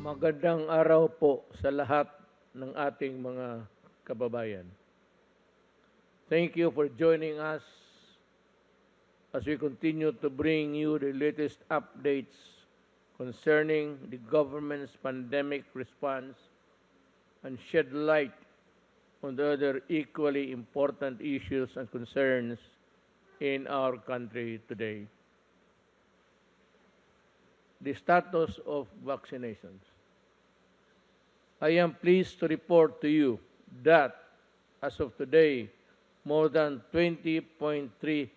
Magandang araw po sa lahat ng ating mga kababayan. Thank you for joining us as we continue to bring you the latest updates concerning the government's pandemic response and shed light on the other equally important issues and concerns in our country today. The status of vaccinations. I am pleased to report to you that as of today, more than 20.3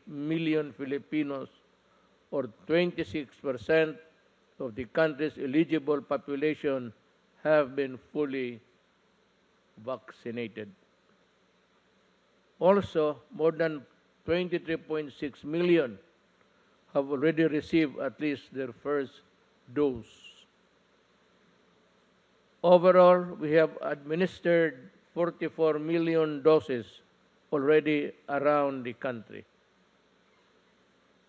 million Filipinos, or 26% of the country's eligible population, have been fully vaccinated. Also, more than 23.6 million have already received at least their first dose. Overall, we have administered 44 million doses already around the country.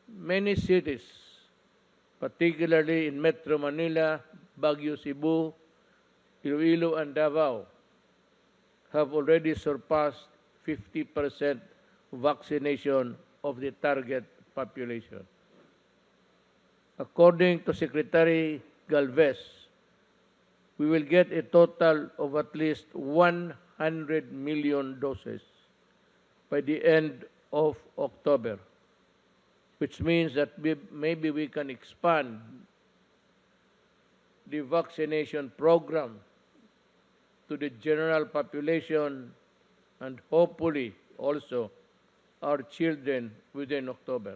Many cities, particularly in Metro Manila, Baguio, Cebu, Iloilo, and Davao, have already surpassed 50% vaccination of the target population. According to Secretary Galvez, we will get a total of at least 100 million doses by the end of October, which means that maybe we can expand the vaccination program to the general population and hopefully also our children within October.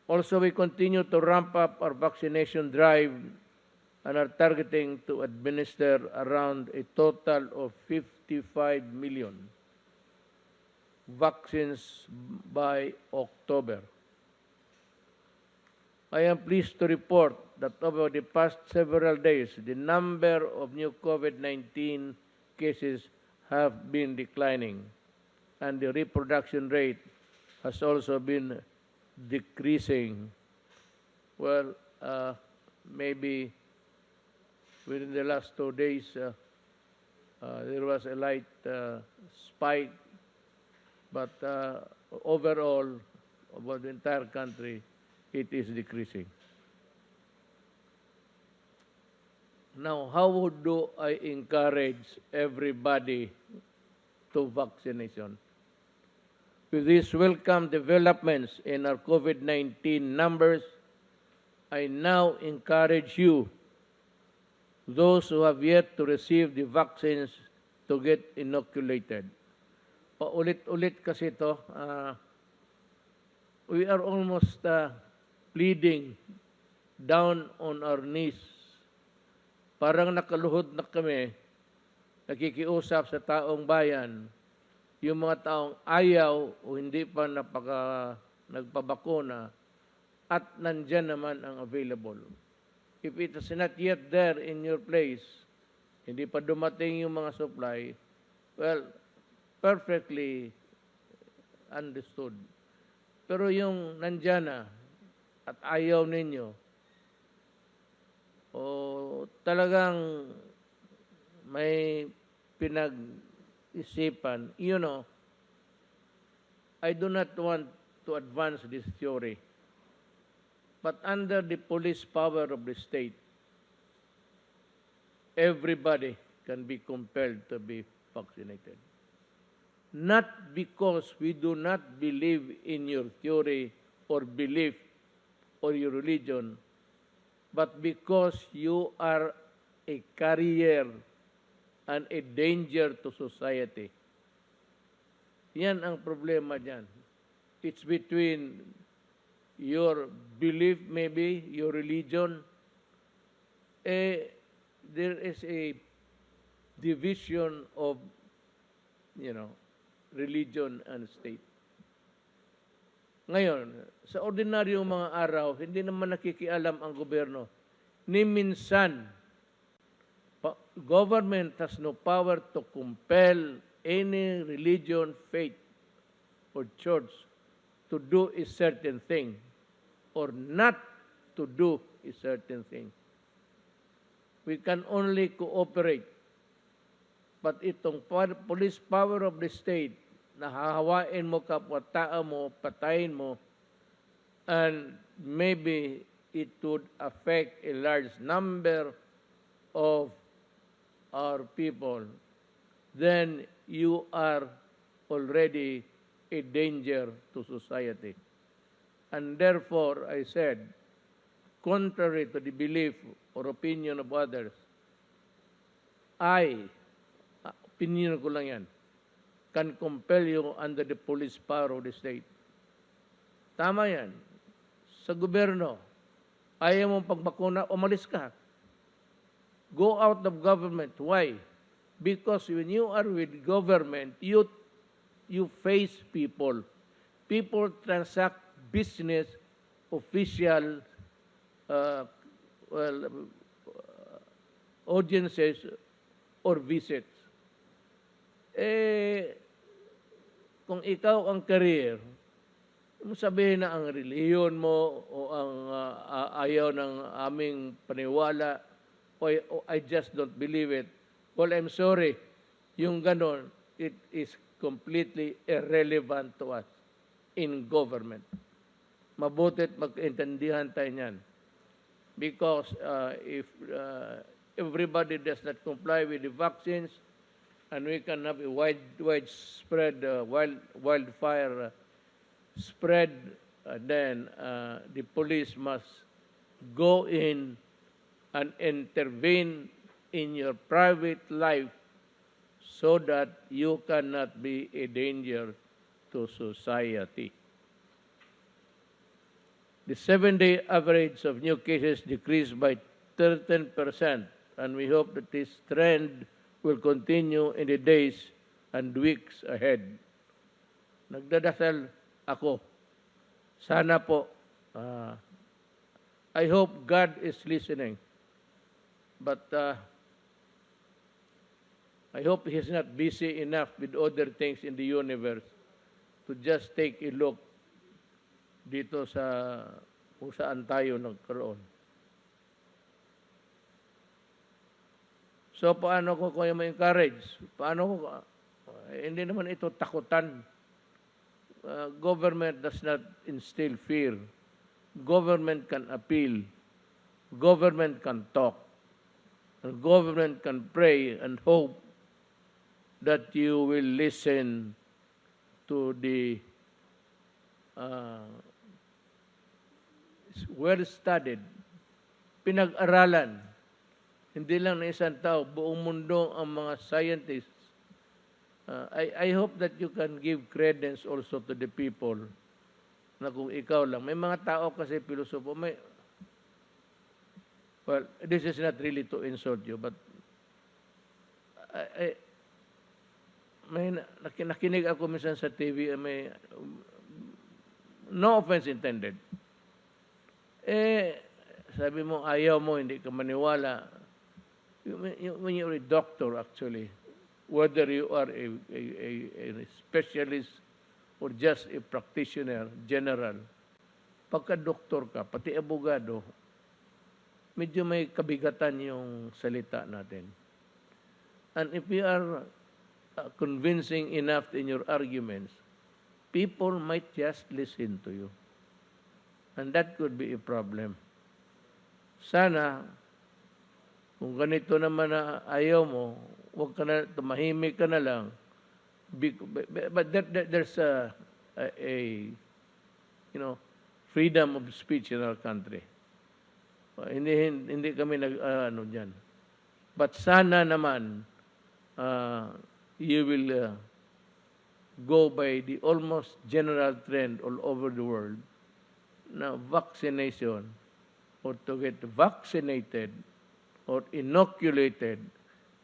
Also, we continue to ramp up our vaccination drive and are targeting to administer around a total of 55 million vaccines by October. I am pleased to report that over the past several days, the number of new COVID-19 cases have been declining, and the reproduction rate has also been decreasing. Well, maybe within the last 2 days, there was a light spike, but overall, over the entire country, it is decreasing. Now, how do I encourage everybody to vaccination? With these welcome developments in our COVID-19 numbers, I now encourage you, those who have yet to receive the vaccines, to get inoculated. Paulit-ulit kasi ito, we are almost pleading down on our knees. Parang nakaluhod na kami, nakikiusap sa taong bayan, yung mga taong ayaw o hindi pa nagpabakuna at nandyan naman ang available. If it is not yet there in your place, hindi pa dumating yung mga supply, well, perfectly understood. Pero yung nandyan na at ayaw ninyo, o talagang may pinag-isipan, I do not want to advance this theory, but under the police power of the state, everybody can be compelled to be vaccinated. Not because we do not believe in your theory or belief or your religion, but because you are a carrier and a danger to society. Yan ang problema dyan. It's between your belief, maybe, your religion. There is a division of, religion and state. Ngayon, sa ordinaryong mga araw, hindi naman nakikialam ang gobyerno. Ni minsan, government has no power to compel any religion, faith, or church to do a certain thing or not to do a certain thing. We can only cooperate. But itong police power of the state, na hahawain mo kapwa-tao mo, patayin mo, and maybe it would affect a large number of our people, then you are already a danger to society. And therefore, I said, contrary to the belief or opinion of others, opinion ko lang yan, can compel you under the police power of the state. Tama yan. Sa gobyerno, ayaw mong pagbakuna, umalis ka. Go out of government. Why? Because when you are with government, you face people. People transact business, official, audiences, or visits. Kung ikaw ang career, sabihin na ang relihiyon mo o ang ayaw ng aming paniwala o I just don't believe it. Well, I'm sorry. Yung ganon, it is completely irrelevant to us in government. Mabutit mag-intindihan tayo niyan. Because if everybody does not comply with the vaccines, and we can have a widespread wildfire spread, then the police must go in and intervene in your private life so that you cannot be a danger to society. The 7-day average of new cases decreased by 13%, and we hope that this trend will continue in the days and weeks ahead. Nagdadasal ako. Sana po, I hope God is listening. But I hope He's not busy enough with other things in the universe to just take a look dito sa kung saan tayo nagkaroon. So, paano ko kayo ma-encourage? Paano ko, hindi naman ito takutan. Government does not instill fear. Government can appeal. Government can talk. And government can pray and hope that you will listen to the well-studied, pinag-aralan, hindi lang na isang tao, buong mundo ang mga scientists. I hope that you can give credence also to the people na kung ikaw lang. May mga tao kasi pilosopo, well, this is not really to insult you, but may nakinig ako minsan sa TV, no offense intended. Sabi mo, ayaw mo, hindi ka maniwala. When you're a doctor, actually, whether you are a specialist or just a practitioner, general, pagka-doktor ka, pati abogado, medyo may kabigatan yung salita natin. And if you are convincing enough in your arguments, people might just listen to you. And that could be a problem. Sana, kung ganito naman na ayaw mo, huwag ka na, tumahimik ka na lang. But there's a freedom of speech in our country. Hindi kami dyan. But sana naman, you will go by the almost general trend all over the world na vaccination or to get vaccinated or inoculated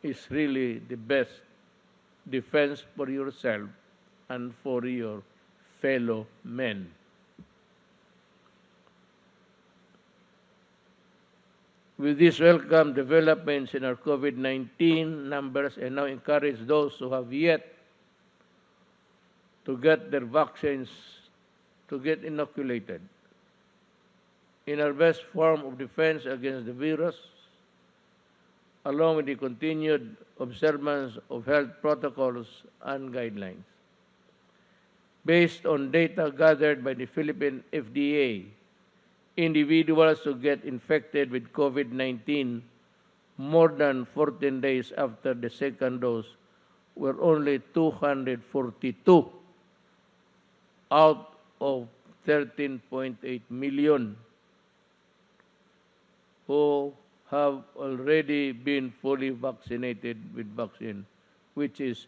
is really the best defense for yourself and for your fellow men. With these welcome developments in our COVID-19 numbers, and now encourage those who have yet to get their vaccines to get inoculated. In our best form of defense against the virus, along with the continued observance of health protocols and guidelines. Based on data gathered by the Philippine FDA, individuals who get infected with COVID-19 more than 14 days after the second dose were only 242 out of 13.8 million who have already been fully vaccinated with vaccine, which is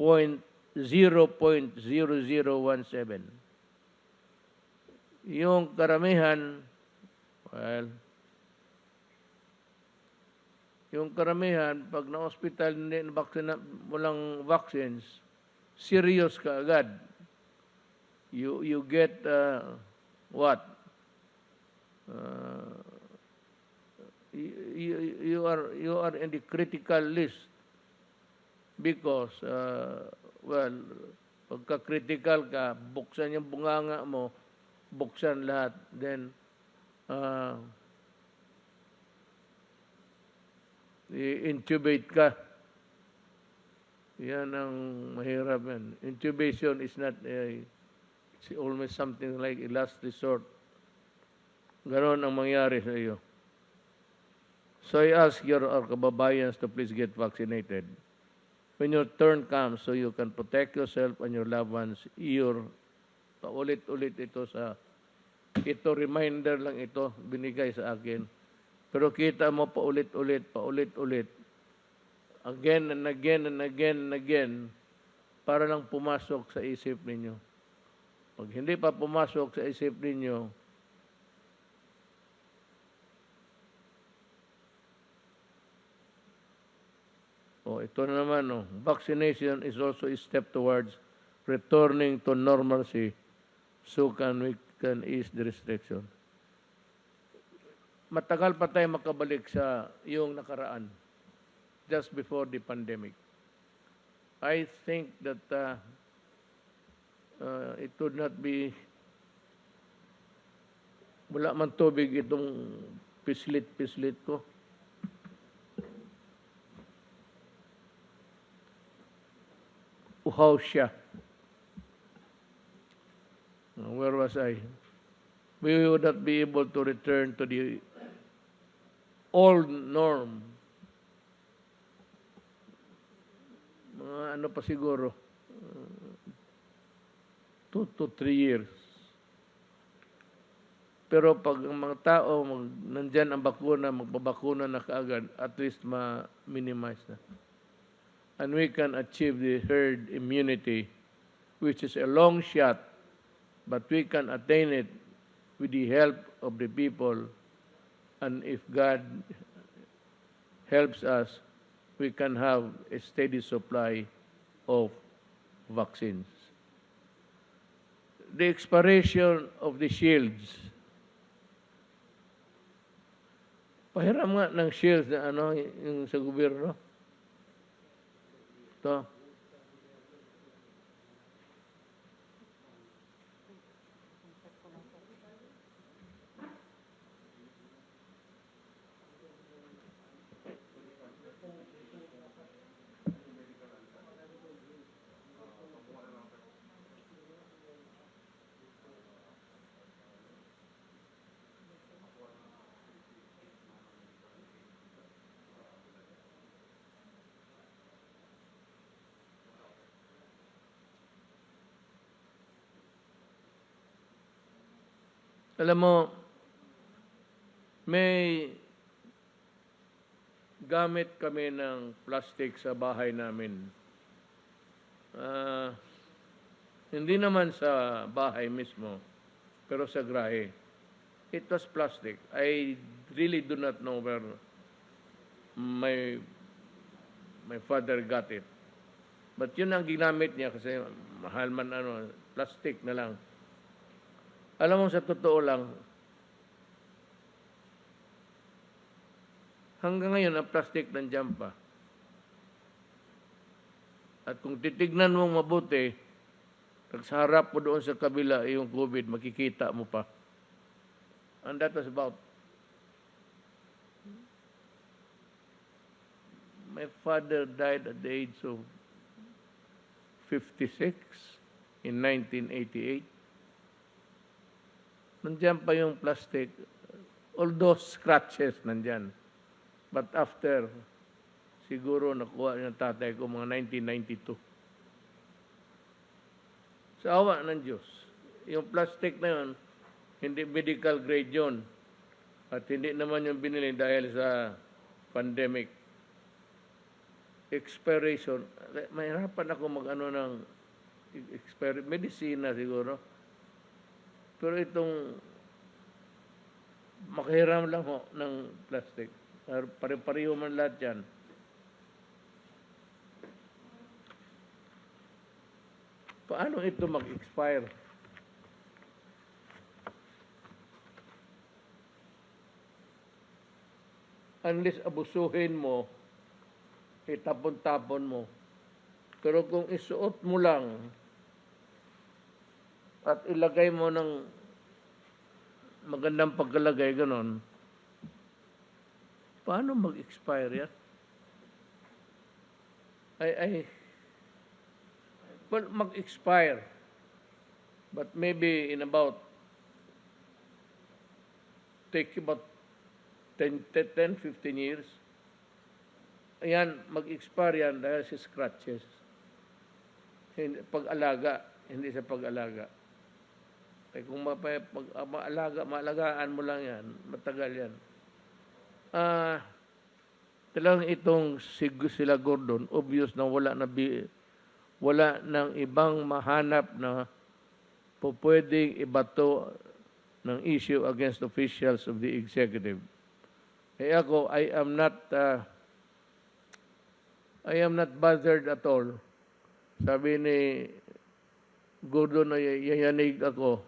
0.0017. Yung karamihan, well, pag na-hospital hindi walang vaccines, serious ka agad. You get what? You are in the critical list because well, pagka-critical ka, buksan yung bunganga mo, buksan lahat, then i-intubate ka. Yan ang mahirap yan. Intubation is not it's almost something like a last resort. Ganon ang mangyari sa iyo. So I ask our kababayans to please get vaccinated. When your turn comes, so you can protect yourself and your loved ones, paulit-ulit ito reminder lang ito, binigay sa akin. Pero kita mo paulit-ulit, again and again and again and again, para lang pumasok sa isip ninyo. Pag hindi pa pumasok sa isip ninyo, ito na naman, vaccination is also a step towards returning to normalcy so we can ease the restriction. Matagal pa tayo makabalik sa yung nakaraan, just before the pandemic. I think that it would not be, wala man tubig itong pislit ko. Uhaw siya. Where was I? We would not be able to return to the old norm. Ano pa siguro? 2 to 3 years. Pero pag ang mga tao, nandyan ang bakuna, magpabakuna na kaagad, at least ma-minimize na. And we can achieve the herd immunity, which is a long shot, but we can attain it with the help of the people. And if God helps us, we can have a steady supply of vaccines. The expiration of the shields. Pahiram nga ng shields na yung sa gobyerno. Ito. Alam mo, may gamit kami ng plastic sa bahay namin. Hindi naman sa bahay mismo, pero sa grahe. It was plastic. I really do not know where my father got it. But yun ang ginamit niya kasi mahal man plastic na lang. Alam mo, sa totoo lang, hanggang ngayon, ang plastic nandiyan pa. At kung titignan mong mabuti, sa harap mo doon sa kabila, yung COVID, makikita mo pa. And that was about My father died at the age of 56 in 1988. Nandiyan pa yung plastic, although scratches nandyan. But after, siguro nakuha ng tatay ko mga 1992. Sa awa ng Diyos, yung plastic na yun, hindi medical grade yun. At hindi naman yung binili dahil sa pandemic. Expiration, mahirapan ako mag-ano ng medicina siguro. Pero itong makahiram lang ho ng plastic. Pare-pareho man lahat yan. Paano ito mag-expire? Unless abusuhin mo, itapon-tapon mo. Pero kung isuot mo lang at ilagay mo ng magandang pagkalagay, ganon, paano mag-expire yan? Well, mag-expire. But maybe in about, take about 10, 15 years. Ayan, mag-expire yan dahil sa scratches. Pag-alaga, hindi sa pag-alaga. Kung maalagaan mo lang yan, matagal yan. Talagang itong sila Gordon, obvious na wala nang ibang mahanap na pwedeng ibato ng issue against officials of the executive. Eh ako, I am not bothered at all. Sabi ni Gordon na yayanig ako.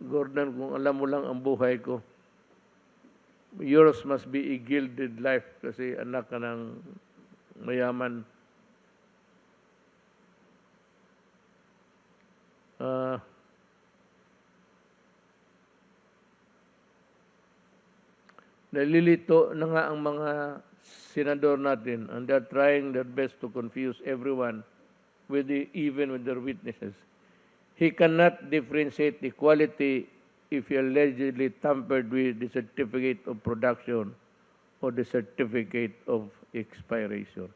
Gordon, kung alam mo lang ang buhay ko, yours must be a gilded life kasi anak ka ng mayaman. Nalilito na nga ang mga senador natin and they're trying their best to confuse everyone even with their witnesses. He cannot differentiate the quality if he allegedly tampered with the certificate of production or the certificate of expiration.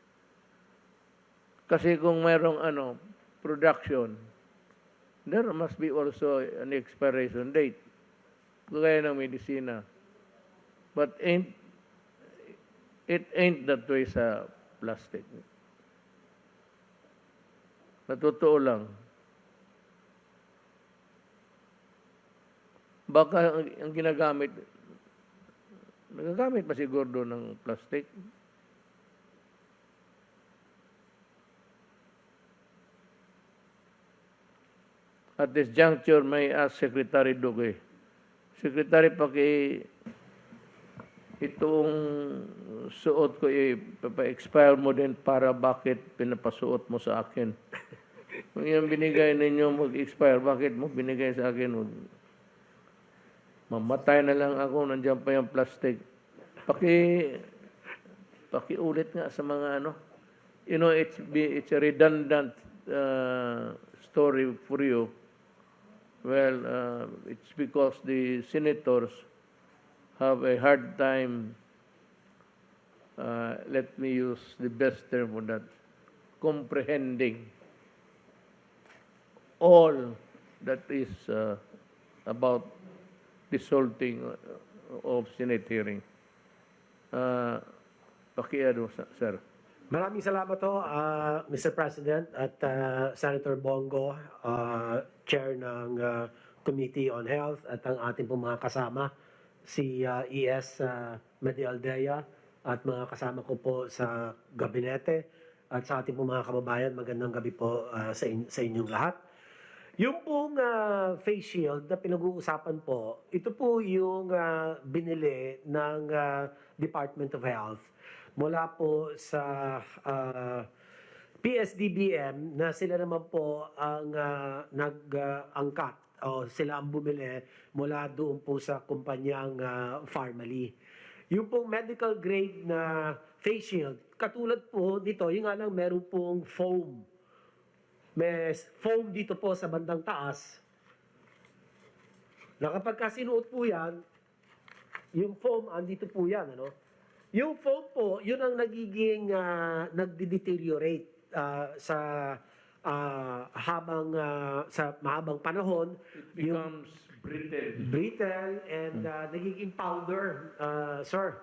Kasi kung mayroong production, there must be also an expiration date. Kagaya ng medisina. But it ain't that way sa plastic. Natotoo lang. Baka ang ginagamit, nagagamit pa si Gordon ng plastic? At this juncture, may ask Secretary Duque. Secretary, itong suot ko, pa-expire mo din para bakit pinapasuot mo sa akin? Kung yung binigay ninyo mag-expire, bakit mo binigay sa akin? Mamatay na lang ako, nandiyan pa yung plastic. Pakiulit nga sa mga it's a redundant story for you. Well, it's because the senators have a hard time, let me use the best term for that, comprehending all that is about this whole thing of Senate hearing. Sir. Maraming salamat ho, Mr. President at Senator Bongo, Chair ng Committee on Health at ang ating pong mga kasama, si ES Medialdea at mga kasama ko po sa gabinete at sa ating pong mga kababayan, magandang gabi po sa inyong lahat. Yung pong face shield na pinag-uusapan po, ito po yung binili ng Department of Health mula po sa PSDBM na sila naman po ang nag-angkat o sila ang bumili mula doon po sa kumpanyang Pharmaly. Yung pong medical grade na face shield, katulad po dito, yung nga lang meron pong foam. May foam dito po sa bandang taas. Na kapag sinuot po yan, yung foam, andito po yan, ano? Yung foam po, yun ang nagiging nagde-deteriorate sa sa mahabang panahon. It becomes brittle. Brittle and nagiging powder, sir.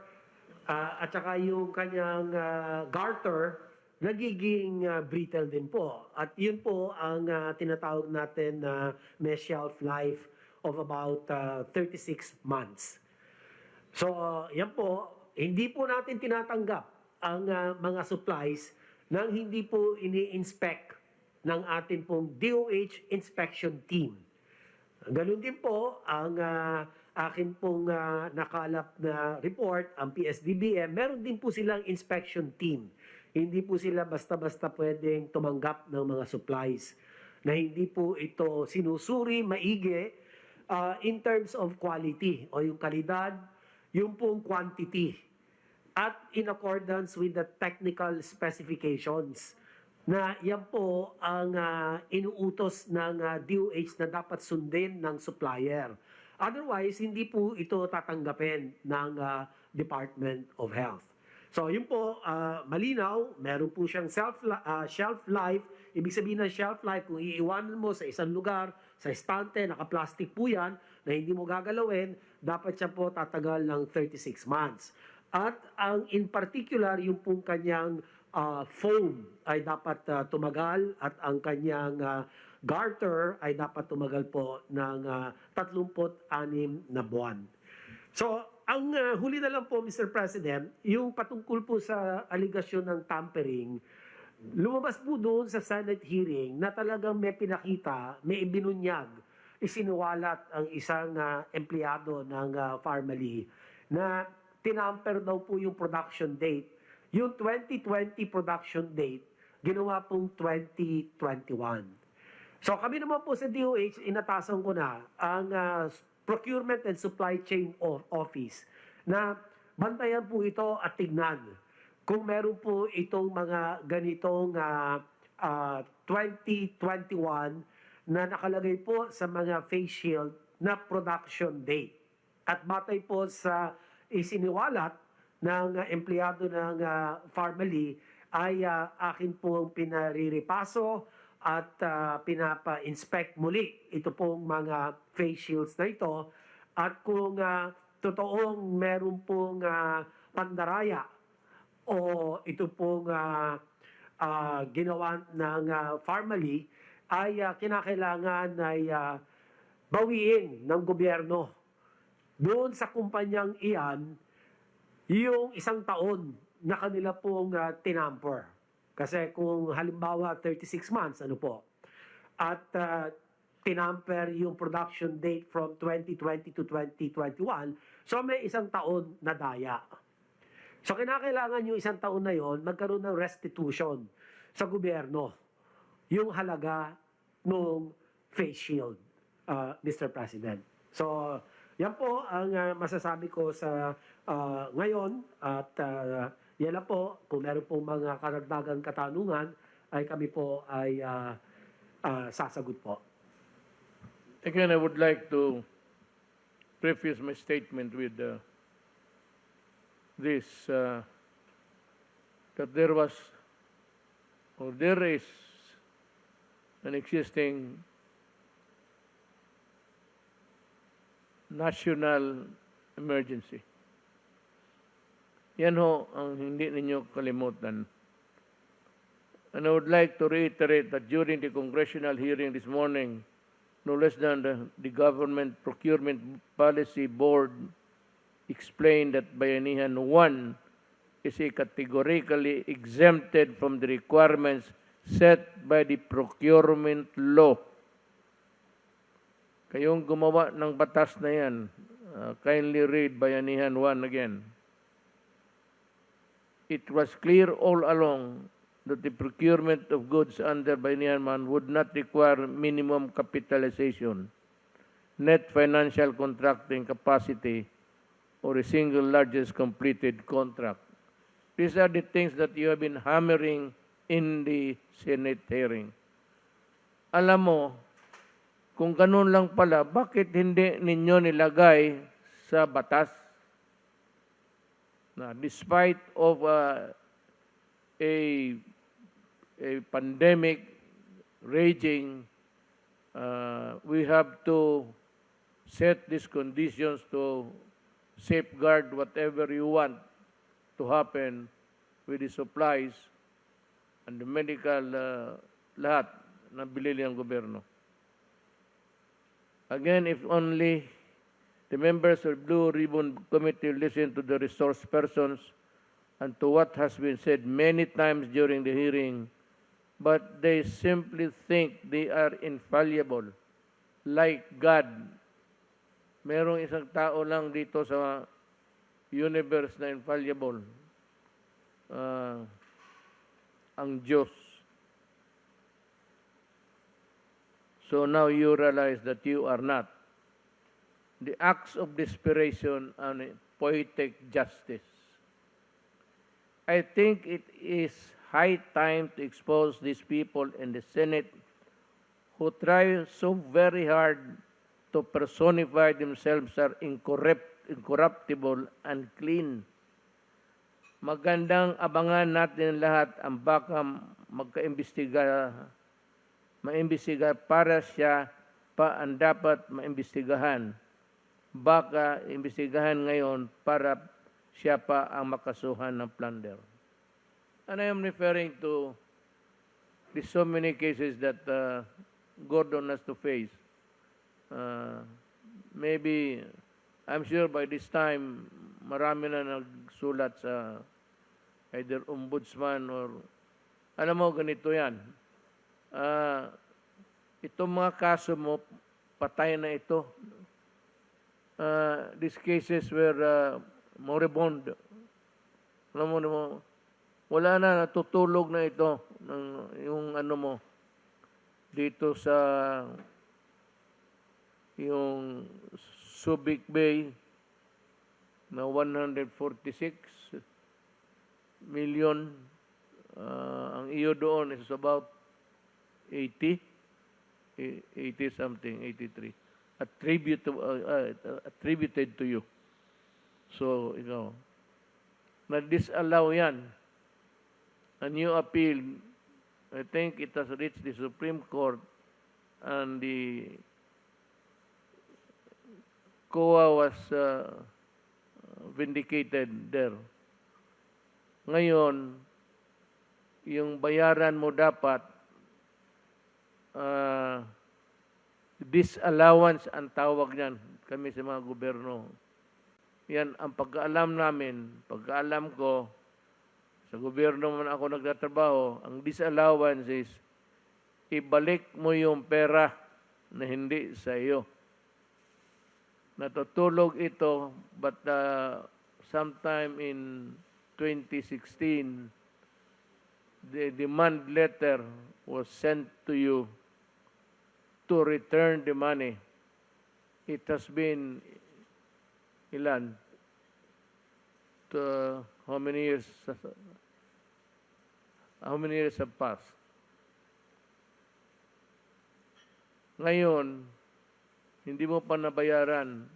At saka yung kanyang garter, nagiging brittle din po. At yun po ang tinatawag natin na may shelf life of about 36 months. So, yan po, hindi po natin tinatanggap ang mga supplies nang hindi po ini-inspect ng ating pong DOH inspection team. Ganun din po ang akin pong nakalap na report, ang PSDBM, meron din po silang inspection team. Hindi po sila basta-basta pwedeng tumanggap ng mga supplies na hindi po ito sinusuri maigi in terms of quality o yung kalidad, yung pong quantity at in accordance with the technical specifications na yan po ang inuutos ng DOH na dapat sundin ng supplier. Otherwise, hindi po ito tatanggapin ng Department of Health. So, yun po, malinaw, meron po siyang shelf life. Ibig sabihin ng shelf life, kung iiwanan mo sa isang lugar, sa estante, naka-plastic po yan, na hindi mo gagalawin, dapat siya po tatagal ng 36 months. At ang in particular, yung pong kanyang foam ay dapat tumagal at ang kanyang garter ay dapat tumagal po ng 36 na buwan. So, ang huli na lang po, Mr. President, yung patungkol po sa aligasyon ng tampering, lumabas po doon sa Senate hearing na talagang may pinakita, may ibinunyag, isinuwalat ang isang empleyado ng Pharmaly na tinamper daw po yung production date. Yung 2020 production date, ginawa pong 2021. So kami naman po sa DOH, inatasan ko na ang Procurement and Supply Chain Office na bantayan po ito at tignan kung meron po itong mga ganitong 2021 na nakalagay po sa mga face shield na production date. At batay po sa isiniwalat ng empleyado ng Pharmaly ay akin pong pinariripaso at pinapa-inspect muli ito pong mga face shields na ito. At kung totoong meron pong pandaraya o ito pong ginawa ng Pharmaly ay kinakailangan ay bawiin ng gobyerno doon sa kumpanyang iyan yung 1 taon na kanila pong tinamper. Kasi kung halimbawa 36 months, ano po, at tinamper yung production date from 2020 to 2021, so may 1 taon na daya. So kinakailangan yung 1 taon na yon magkaroon ng restitution sa gobyerno, yung halaga ng face shield, Mr. President. So, yan po ang masasabi ko sa ngayon at yan lang po, kung meron pong mga karagdagang katanungan, ay kami po ay sasagot po. Again, I would like to preface my statement with this, that there was, or there is, an existing national emergency. Yan ho ang hindi ninyo kalimutan. And I would like to reiterate that during the congressional hearing this morning, no less than the Government Procurement Policy Board explained that Bayanihan 1 is categorically exempted from the requirements set by the procurement law. Kayong gumawa ng batas na yan, kindly read Bayanihan 1 again. It was clear all along that the procurement of goods under Bayanihan 1 would not require minimum capitalization, net financial contracting capacity, or a single largest completed contract. These are the things that you have been hammering in the Senate hearing. Alam mo, kung ganun lang pala, bakit hindi ninyo nilagay sa batas na despite of a pandemic raging, we have to set these conditions to safeguard whatever you want to happen with the supplies and the medical lahat na binili ng gobyerno. Again, if only the members of Blue Ribbon Committee listen to the resource persons and to what has been said many times during the hearing, but they simply think they are infallible, like God. Merong isang tao lang dito sa universe na infallible, ang Diyos. So now you realize that you are not. The acts of desperation and poetic justice. I think it is high time to expose these people in the Senate who try so very hard to personify themselves as incorruptible and clean. Magandang abangan natin lahat ang baka maimbestiga para siya pa ang dapat maimbestigahan. Baka imbestigahan ngayon para siya pa ang makasuhan ng plunder. And I am referring to the so many cases that Gordon has to face. Maybe, I'm sure by this time, marami na nagsulat sa either ombudsman or, alam mo, ganito yan. Itong mga kaso mo, patay na ito. These cases were moribund. Alam mo, wala na, natutulog na ito yung ano mo dito sa yung Subic Bay na 146 million. Ang iyo doon is about 80 something, 83. Attributed to you. So, na-disallow yan. A new appeal, I think it has reached the Supreme Court and the COA was vindicated there. Ngayon, yung bayaran mo dapat, disallowance ang tawag niyan, kami sa mga gobyerno. Yan ang pagkaalam namin, pagkaalam ko, sa gobyerno man ako nagtatrabaho, ang disallowance is, ibalik mo yung pera na hindi sa iyo. Natutulog ito, but sometime in 2016, the demand letter was sent to you to return the money. It has been, ilan? How many years have passed? Ngayon, hindi mo pa nabayaran.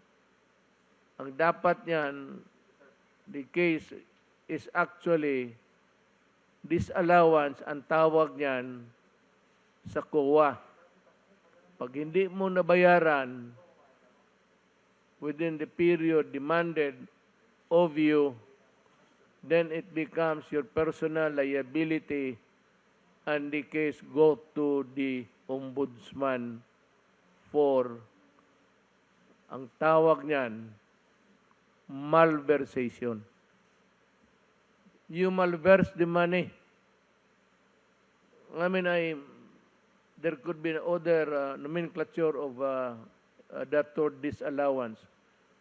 Ang dapat niyan, the case is actually disallowance, ang tawag niyan sa COA. Pag hindi mo nabayaran within the period demanded of you, then it becomes your personal liability and the case go to the ombudsman for, ang tawag niyan, malversation. You malverse the money. I mean, there could be other nomenclature of that word disallowance.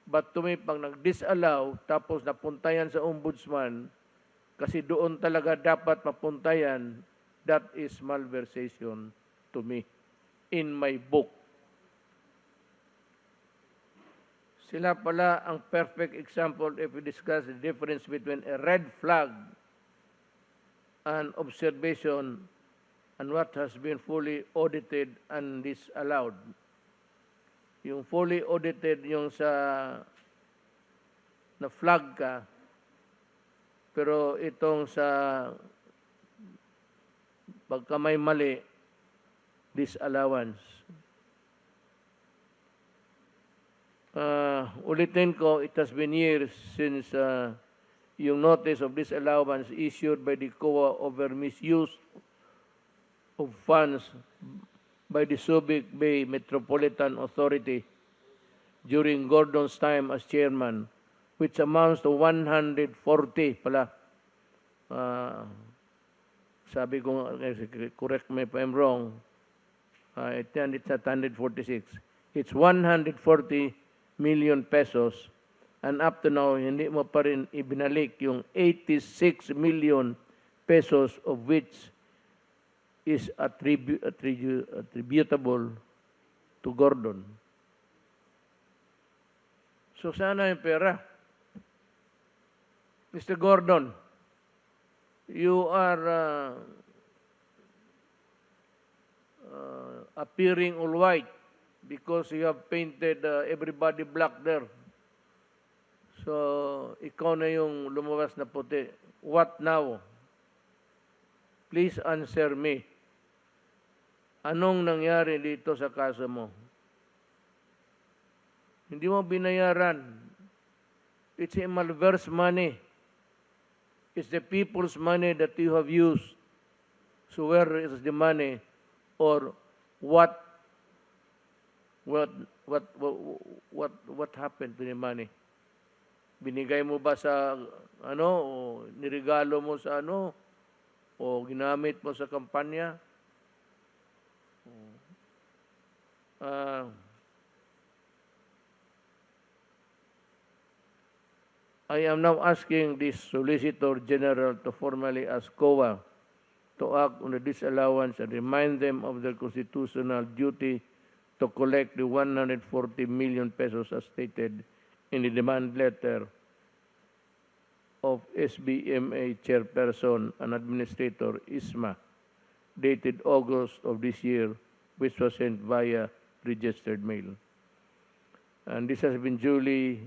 But to me, pag nag-disallow, tapos napuntayan sa ombudsman, kasi doon talaga dapat mapuntayan, that is malversation to me, in my book. Sila pala ang perfect example if we discuss the difference between a red flag and observation and what has been fully audited and disallowed. Yung fully audited, yung sa na flag ka, pero itong sa pagka may mali, disallowance. Ulitin ko, it has been years since yung notice of disallowance issued by the COA over misuse of funds by the Subic Bay Metropolitan Authority during Gordon's time as chairman, which amounts to 140 pala. Sabi ko, correct me if I'm wrong, it's not 146. It's 140 million pesos, and up to now, hindi mo pa rin ibinalik yung 86 million pesos of which is attributable to Gordon. So sana yung pera. Mr. Gordon, you are appearing all white because you have painted everybody black there. So, ikaw na yung lumabas na puti. What now? Please answer me. Anong nangyari dito sa kaso mo? Hindi mo binayaran. It's a malverse money. It's the people's money that you have used. So where is the money? Or what happened to the money? Binigay mo ba sa ano, o nirigalo mo sa ano, o ginamit mo sa kampanya? I am now asking the Solicitor General to formally ask COA to act on the disallowance and remind them of their constitutional duty to collect the 140 million pesos as stated in the demand letter of SBMA Chairperson and Administrator Isma, dated August of this year, which was sent via registered mail. And this has been duly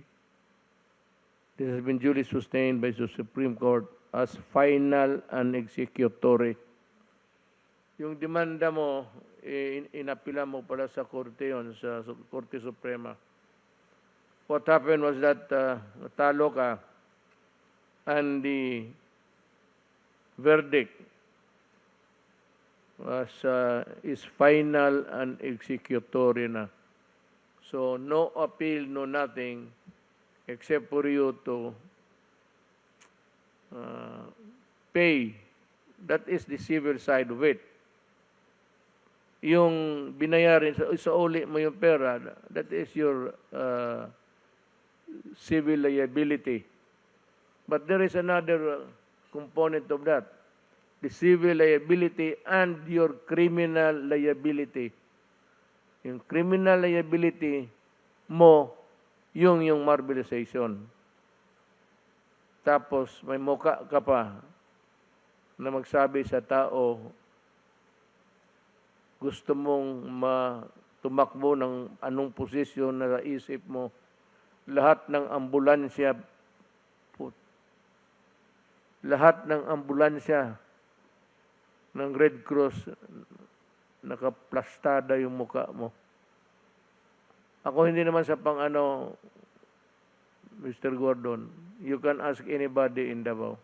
sustained by the Supreme Court as final and executory. Yung demanda mo, inapila mo pala sa Korte yun, sa Korte Suprema. What happened was that natalo ka, and the verdict is final and executory na. So no appeal, no nothing, except for you to pay. That is the civil side of it. Yung binayarin, sa uli mo yung pera, that is your civil liability. But there is another component of that, the civil liability and your criminal liability. Yung criminal liability mo, yung mobilization. Tapos may muka ka pa na magsabi sa tao, gusto mong tumakbo ng anong posisyon na naisip mo, lahat ng ambulansya ng Red Cross, nakaplastada yung muka mo. Ako hindi naman sa Mr. Gordon, you can ask anybody in Davao.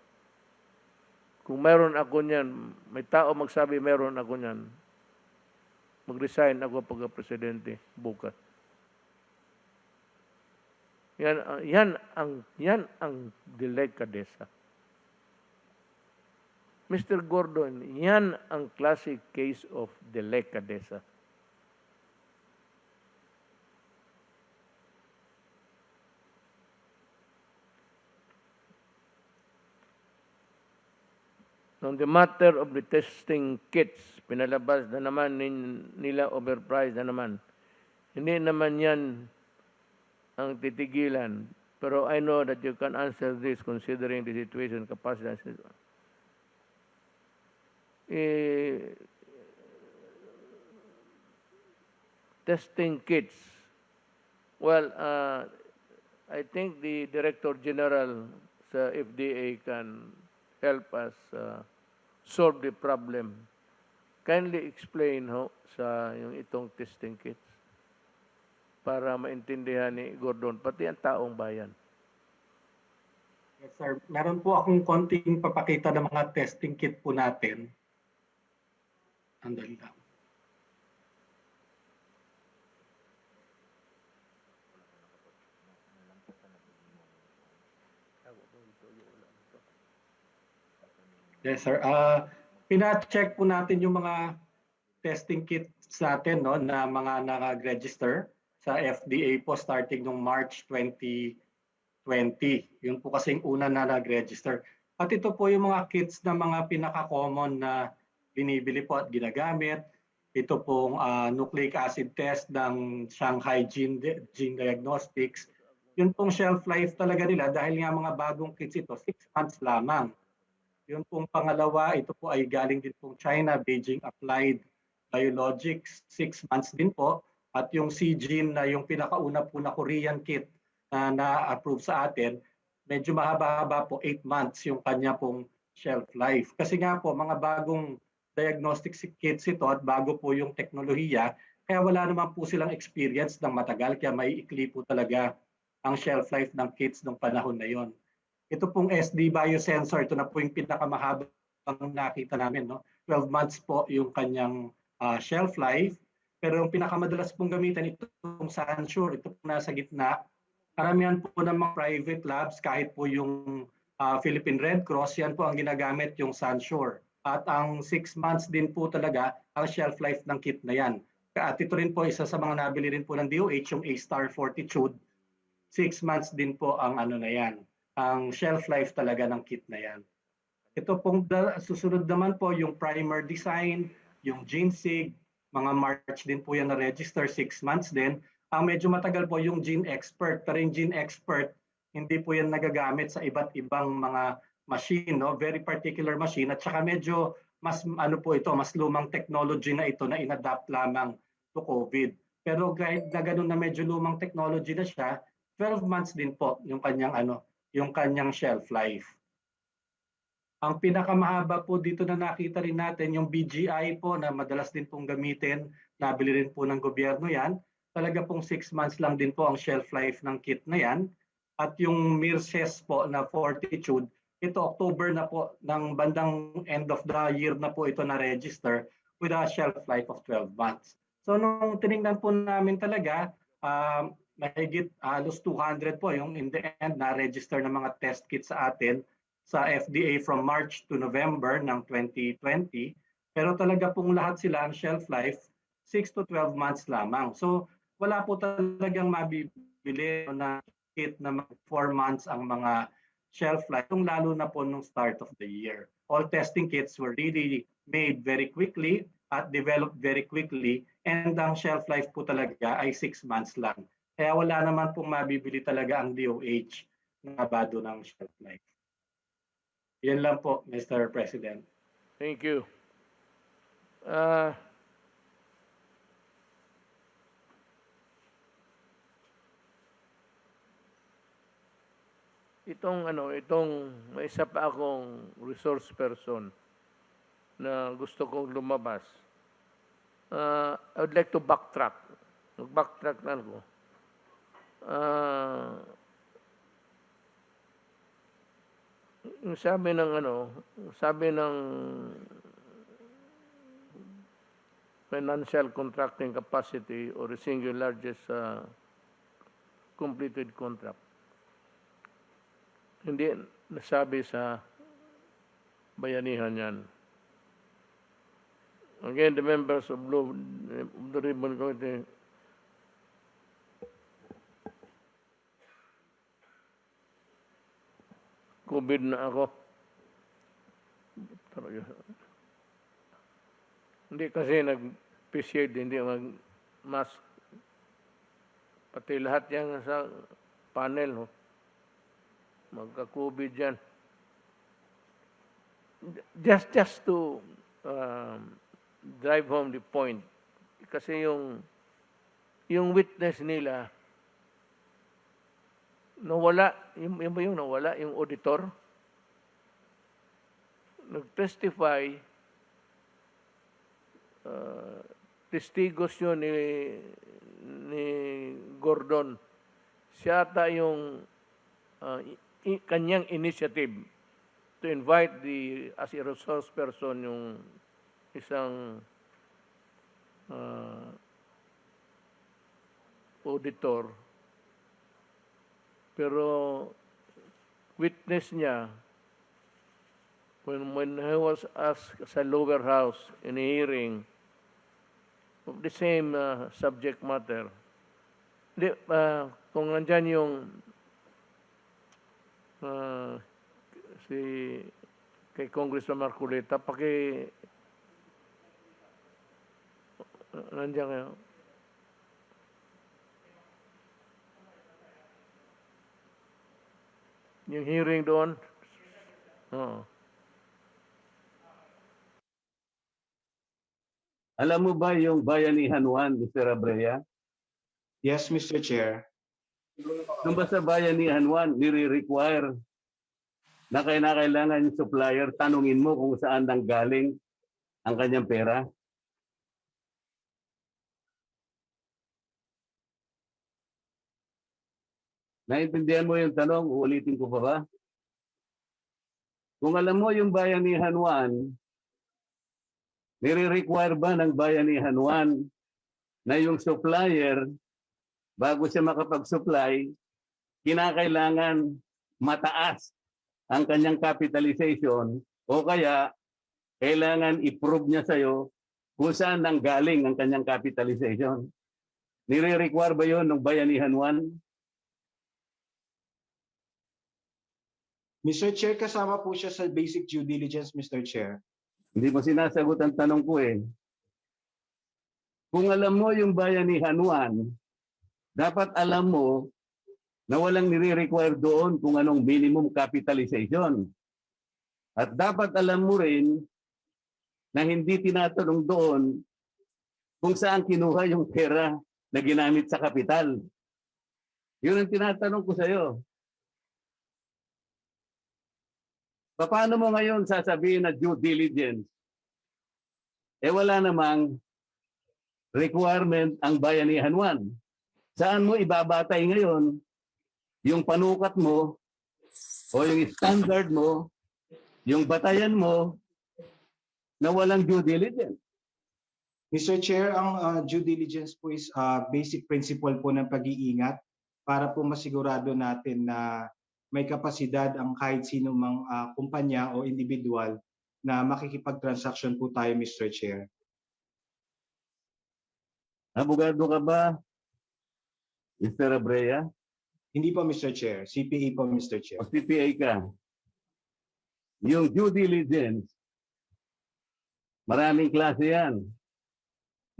Kung meron ako niyan, may tao magsabi meron ako niyan, mag-resign ako pagka-presidente bukas. Yan ang delikadesa. Mr. Gordon, yan ang classic case of delikadesa. On the matter of the testing kits, pinalabas na naman nila overpriced na naman. Hindi naman yan ang titigilan. Pero I know that you can answer this considering the situation, capacity. Testing kits. Well, I think the Director General sa FDA can help us solve the problem. Kindly explain sa yung itong testing kits para maintindihan ni Gordon, pati ang taong bayan. Yes, sir. Meron po akong konting papakita ng mga testing kit po natin. Andali lang. Yes, sir. Pina-check po natin yung mga testing kits natin, no, na mga nag-register sa FDA po starting noong March 2020. Yun po kasing una na nag-register. At ito po yung mga kits na mga pinaka-common na binibili po at ginagamit. Ito pong nucleic acid test ng Shanghai Gene Diagnostics. Yun pong shelf life talaga nila dahil nga mga bagong kits ito, 6 months lamang. Yun pong pangalawa, ito po ay galing din pong China, Beijing Applied Biologics, 6 months din po. At yung C-Gene na yung pinakauna po na Korean kit na na-approve sa atin, medyo mahaba-haba po, 8 months yung kanya pong shelf life. Kasi nga po, mga bagong diagnostic kits ito at bago po yung teknolohiya, kaya wala naman po silang experience ng matagal, kaya may ikli po talaga ang shelf life ng kits ng panahon na yon. Ito pong SD biosensor, ito na po yung pinakamahabang nakita namin, no? 12 months po yung kanyang shelf life. Pero yung pinakamadalas pong gamitan, itong Sansure, ito po nasa gitna. Karamihan po ng mga private labs, kahit po yung Philippine Red Cross, yan po ang ginagamit yung Sansure. At ang 6 months din po talaga ang shelf life ng kit na yan. At ito rin po, isa sa mga nabili rin po ng DOH, yung A-Star Fortitude. 6 months din po ang ano na yan, ang shelf life talaga ng kit na yan. Ito pong susunod naman po yung primer design, yung GeneSig, mga March din po yan na register, 6 months din. Ang medyo matagal po yung Gene Expert, pero yung Gene Expert, hindi po yan nagagamit sa iba't ibang mga machine, no? Very particular machine, at saka medyo mas ano po ito, mas lumang technology na ito na inadapt lamang to COVID. Pero kahit na ganun na medyo lumang technology na siya, 12 months din po yung kanyang shelf life. Ang pinakamahaba po dito na nakita rin natin, yung BGI po na madalas din pong gamitin, nabili rin po ng gobyerno yan. Talaga pong 6 months lang din po ang shelf life ng kit na yan. At yung Mirces po na Fortitude, ito October na po, ng bandang end of the year na po ito na-register with a shelf life of 12 months. So nung tinignan po namin talaga, mahigit halos 200 po yung in the end na-register ng mga test kits sa atin sa FDA from March to November ng 2020. Pero talaga pong lahat sila ang shelf life 6 to 12 months lamang. So wala po talagang mabibili na kit na 4 months ang mga shelf life, lalo na po nung start of the year. All testing kits were really made very quickly at developed very quickly, and ang shelf life po talaga ay 6 months lang. Kaya wala naman pong mabibili talaga ang DOH na abado ng shelf life. Yan lang po, Mr. President. Thank you. Itong may isa pa akong resource person na gusto kong lumabas. I would like to backtrack. Backtrack na ako. Yung sabi ng financial contracting capacity or the single largest completed contract. Hindi nasabi sa bayanihan yan. Again, the members of the Ribbon Committee COVID na ako. Hindi kasi nag-face shield, hindi mag-mask. Pati lahat yan sa panel, no? Magka-COVID yan. Just to drive home the point. Kasi yung witness nila, nawala, yung nawala, yung auditor, nag-testify, testigos yun ni Gordon. Siya ata yung kanyang initiative to invite as a resource person yung isang auditor. Pero witness niya, when he was asked sa lower house in a hearing of the same subject matter, kung nandyan yung kay Congressman Marcoleta, nandiyan kayo. Yung hearing doon, oo. Alam mo ba yung Bayanihan 1, Mr. Abrea? Yes, Mr. Chair. Kung ba sa Bayanihan 1, nire-require na kailangan yung supplier, tanungin mo kung saan nanggaling ang kanyang pera? Naintindihan mo yung tanong? Uulitin ko pa ba? Kung alam mo yung Bayanihan 1, nire-require ba ng Bayanihan 1 na yung supplier, bago siya makapag-supply, kinakailangan mataas ang kanyang capitalization o kaya kailangan i-prove niya sa'yo kung saan nanggaling ang kanyang capitalization? Nire-require ba yun ng Bayanihan 1? Mr. Chair, kasama po siya sa basic due diligence, Mr. Chair. Hindi mo sinasagot ang tanong ko eh. Kung alam mo yung Bayanihan 1, dapat alam mo na walang nire-require doon kung anong minimum capitalization. At dapat alam mo rin na hindi tinatanong doon kung saan kinuha yung pera na ginamit sa kapital. Yun ang tinatanong ko sa'yo. Paano mo ngayon sasabihin na due diligence? Eh wala namang requirement ang Bayanihan 1. Saan mo ibabatay ngayon yung panukat mo o yung standard mo, yung batayan mo na walang due diligence? Mr. Chair, ang due diligence po is basic principle po ng pag-iingat para po masigurado natin na may kapasidad ang kahit sino mang kumpanya o individual na makikipag-transaction po tayo, Mr. Chair. Abogado ka ba, Mr. Abrea? Hindi po, Mr. Chair. CPA po, Mr. Chair. O CPA ka? Yung due diligence, maraming klase yan.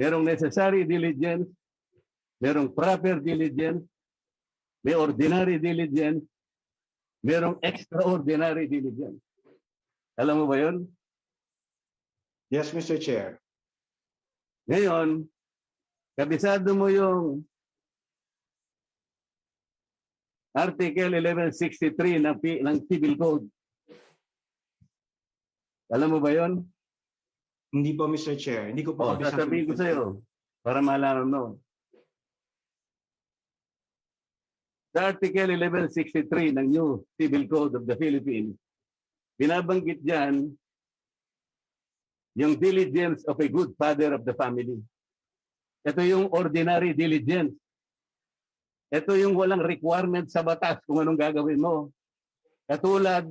Merong necessary diligence, merong proper diligence, may ordinary diligence, merong extraordinary diligence. Alam mo ba yun? Yes, Mr. Chair. Ngayon, kabisado mo yung Article 1163 ng Civil Code. Alam mo ba yun? Hindi po, Mr. Chair. Hindi ko po kabisado. Sasabihin ko sa'yo para malaman mo. Sa Article 1163 ng New Civil Code of the Philippines, binabanggit dyan yung diligence of a good father of the family. Ito yung ordinary diligence. Ito yung walang requirement sa batas kung anong gagawin mo. Katulad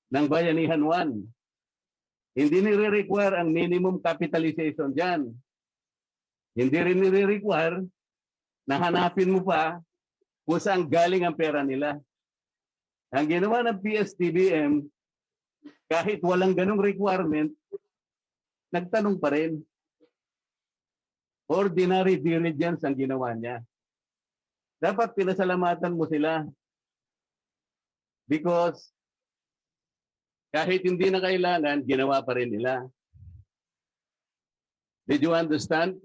ng Bayanihan 1. Hindi nire-require ang minimum capitalization dyan. Hindi rin nire-require na hanapin mo pa kung saan galing ang pera nila. Ang ginawa ng PSTBM, kahit walang ganong requirement, nagtanong pa rin. Ordinary diligence ang ginawa niya. Dapat pinasalamatan mo sila because kahit hindi na kailangan, ginawa pa rin nila. Did you understand?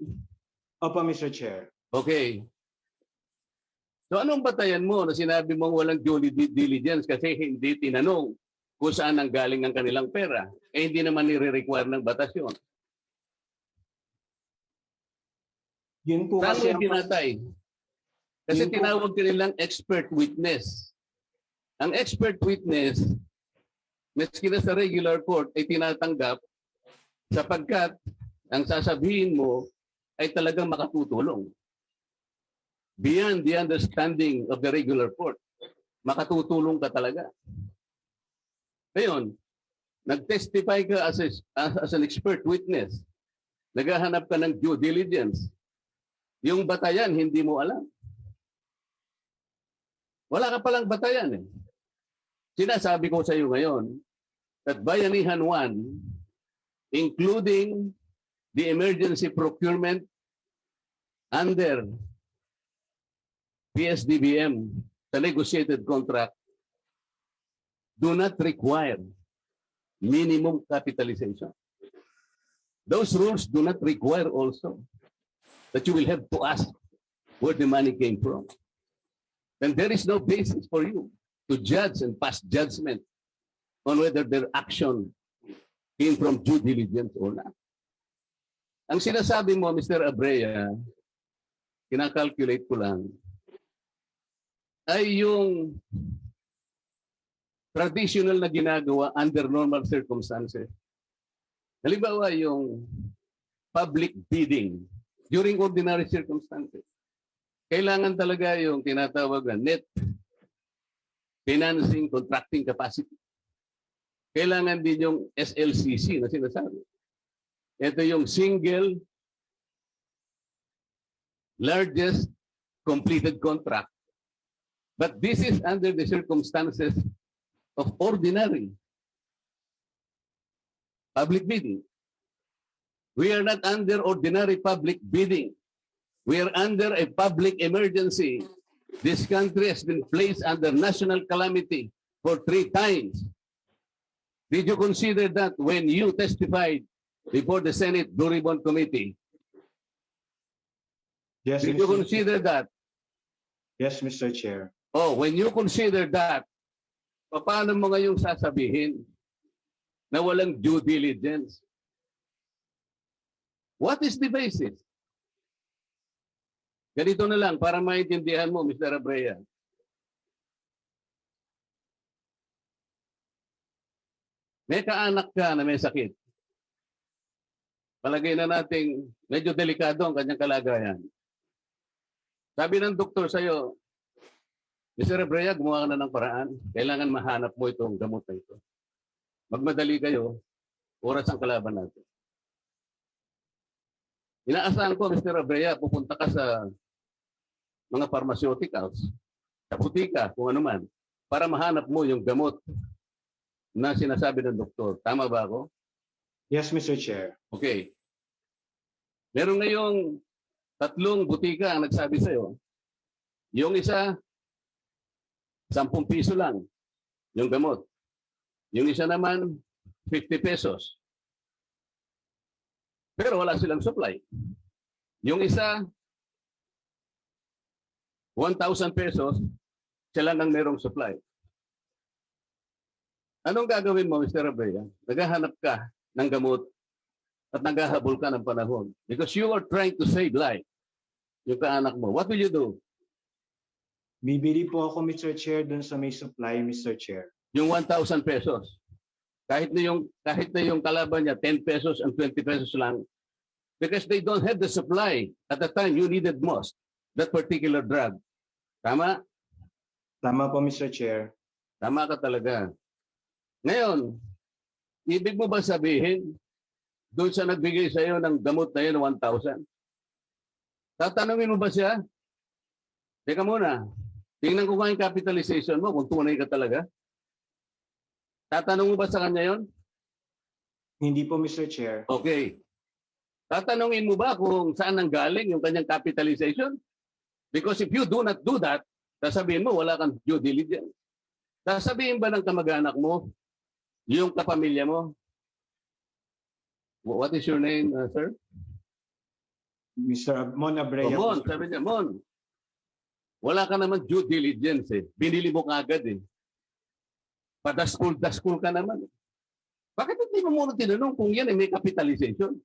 Opo, Mr. Chair. Okay. So anong batayan mo na sinabi mong walang due diligence kasi hindi tinanong kung saan ang galing ang kanilang pera? Eh hindi naman nire-require ng batas yun. Yun po Saan mo kasi yung tinatay? Kasi Yun po. tinawag ka nilang expert witness. Ang expert witness, maski na sa regular court, ay tinatanggap sapagkat ang sasabihin mo ay talagang makatutulong. Beyond the understanding of the regular court, makatutulong ka talaga. Ngayon, nag-testify ka as an expert witness. Naghahanap ka ng due diligence. Yung batayan, hindi mo alam. Wala ka palang batayan eh. Sinasabi ko sa iyo ngayon that Bayanihan 1, including the emergency procurement under PSDBM, the negotiated contract, do not require minimum capitalization. Those rules do not require also that you will have to ask where the money came from. And there is no basis for you to judge and pass judgment on whether their action came from due diligence or not. Ang sinasabi mo, Mr. Abrea, kinakalculate ko lang, ay yung traditional na ginagawa under normal circumstances. Halimbawa, yung public bidding during ordinary circumstances. Kailangan talaga yung tinatawag na net financing contracting capacity. Kailangan din yung SLCC na sinasabi. Ito yung single largest completed contract. But this is under the circumstances of ordinary public bidding. We are not under ordinary public bidding. We are under a public emergency. This country has been placed under national calamity for 3 times. Did you consider that when you testified before the Senate Blue Ribbon Committee? Yes, Did you Mr. consider that? Yes, Mr. Chair. Oh, when you consider that, paano mo ngayong sasabihin na walang due diligence? What is the basis? Ganito na lang para maintindihan mo, Mr. Abrea. May kaanak ka na may sakit. Palagay na nating medyo delikado ang kanyang kalagayan. Sabi ng doktor sa'yo, Mr. Abrea, gumawa ka na ng paraan. Kailangan mahanap mo itong gamot na ito. Magmadali kayo, oras ang kalaban natin. Inaasahan ko, Mr. Abrea, pupunta ka sa mga pharmaceuticals, sa butika, kung ano man, para mahanap mo yung gamot na sinasabi ng doktor. Tama ba ako? Yes, Mr. Chair. Okay. Meron ngayong 3 butika ang nagsabi sa'yo. Yung isa, 10 piso lang yung gamot. Yung isa naman, 50 pesos. Pero wala silang supply. Yung isa, 1,000 pesos, sila lang merong supply. Anong gagawin mo, Mr. Abrea? Naghahanap ka ng gamot at naghahabol ka ng panahon. Because you are trying to save life. Yung kaanak mo. What will you do? Bibili po ako, Mr. Chair, dun sa may supply, Mr. Chair. Yung 1,000 pesos. Kahit na yung kalaban niya, 10 pesos and 20 pesos lang. Because they don't have the supply at the time you needed most. That particular drug. Tama? Tama po, Mr. Chair. Tama ka talaga. Ngayon, ibig mo ba sabihin, doon sa nagbigay sa iyo ng gamot na yun, 1,000? Tatanungin mo ba siya? Teka muna, tingnan ko nga yung capitalization mo kung tunay ka talaga. Tatanong mo ba sa kanya yon? Hindi po, Mr. Chair. Okay. Tatanungin mo ba kung saan nanggaling yung kanyang capitalization? Because if you do not do that, sasabihin mo wala kang due diligence. Sasabihin ba ng kamag-anak mo, yung kapamilya mo, what is your name, sir? Mr. Mon Abrea. Mon, sabi niya, Mon, wala ka naman due diligence eh. Binili mo kagad eh. Padaskul-daskul ka naman. Bakit hindi mo muna tinanong kung yan ay may capitalization?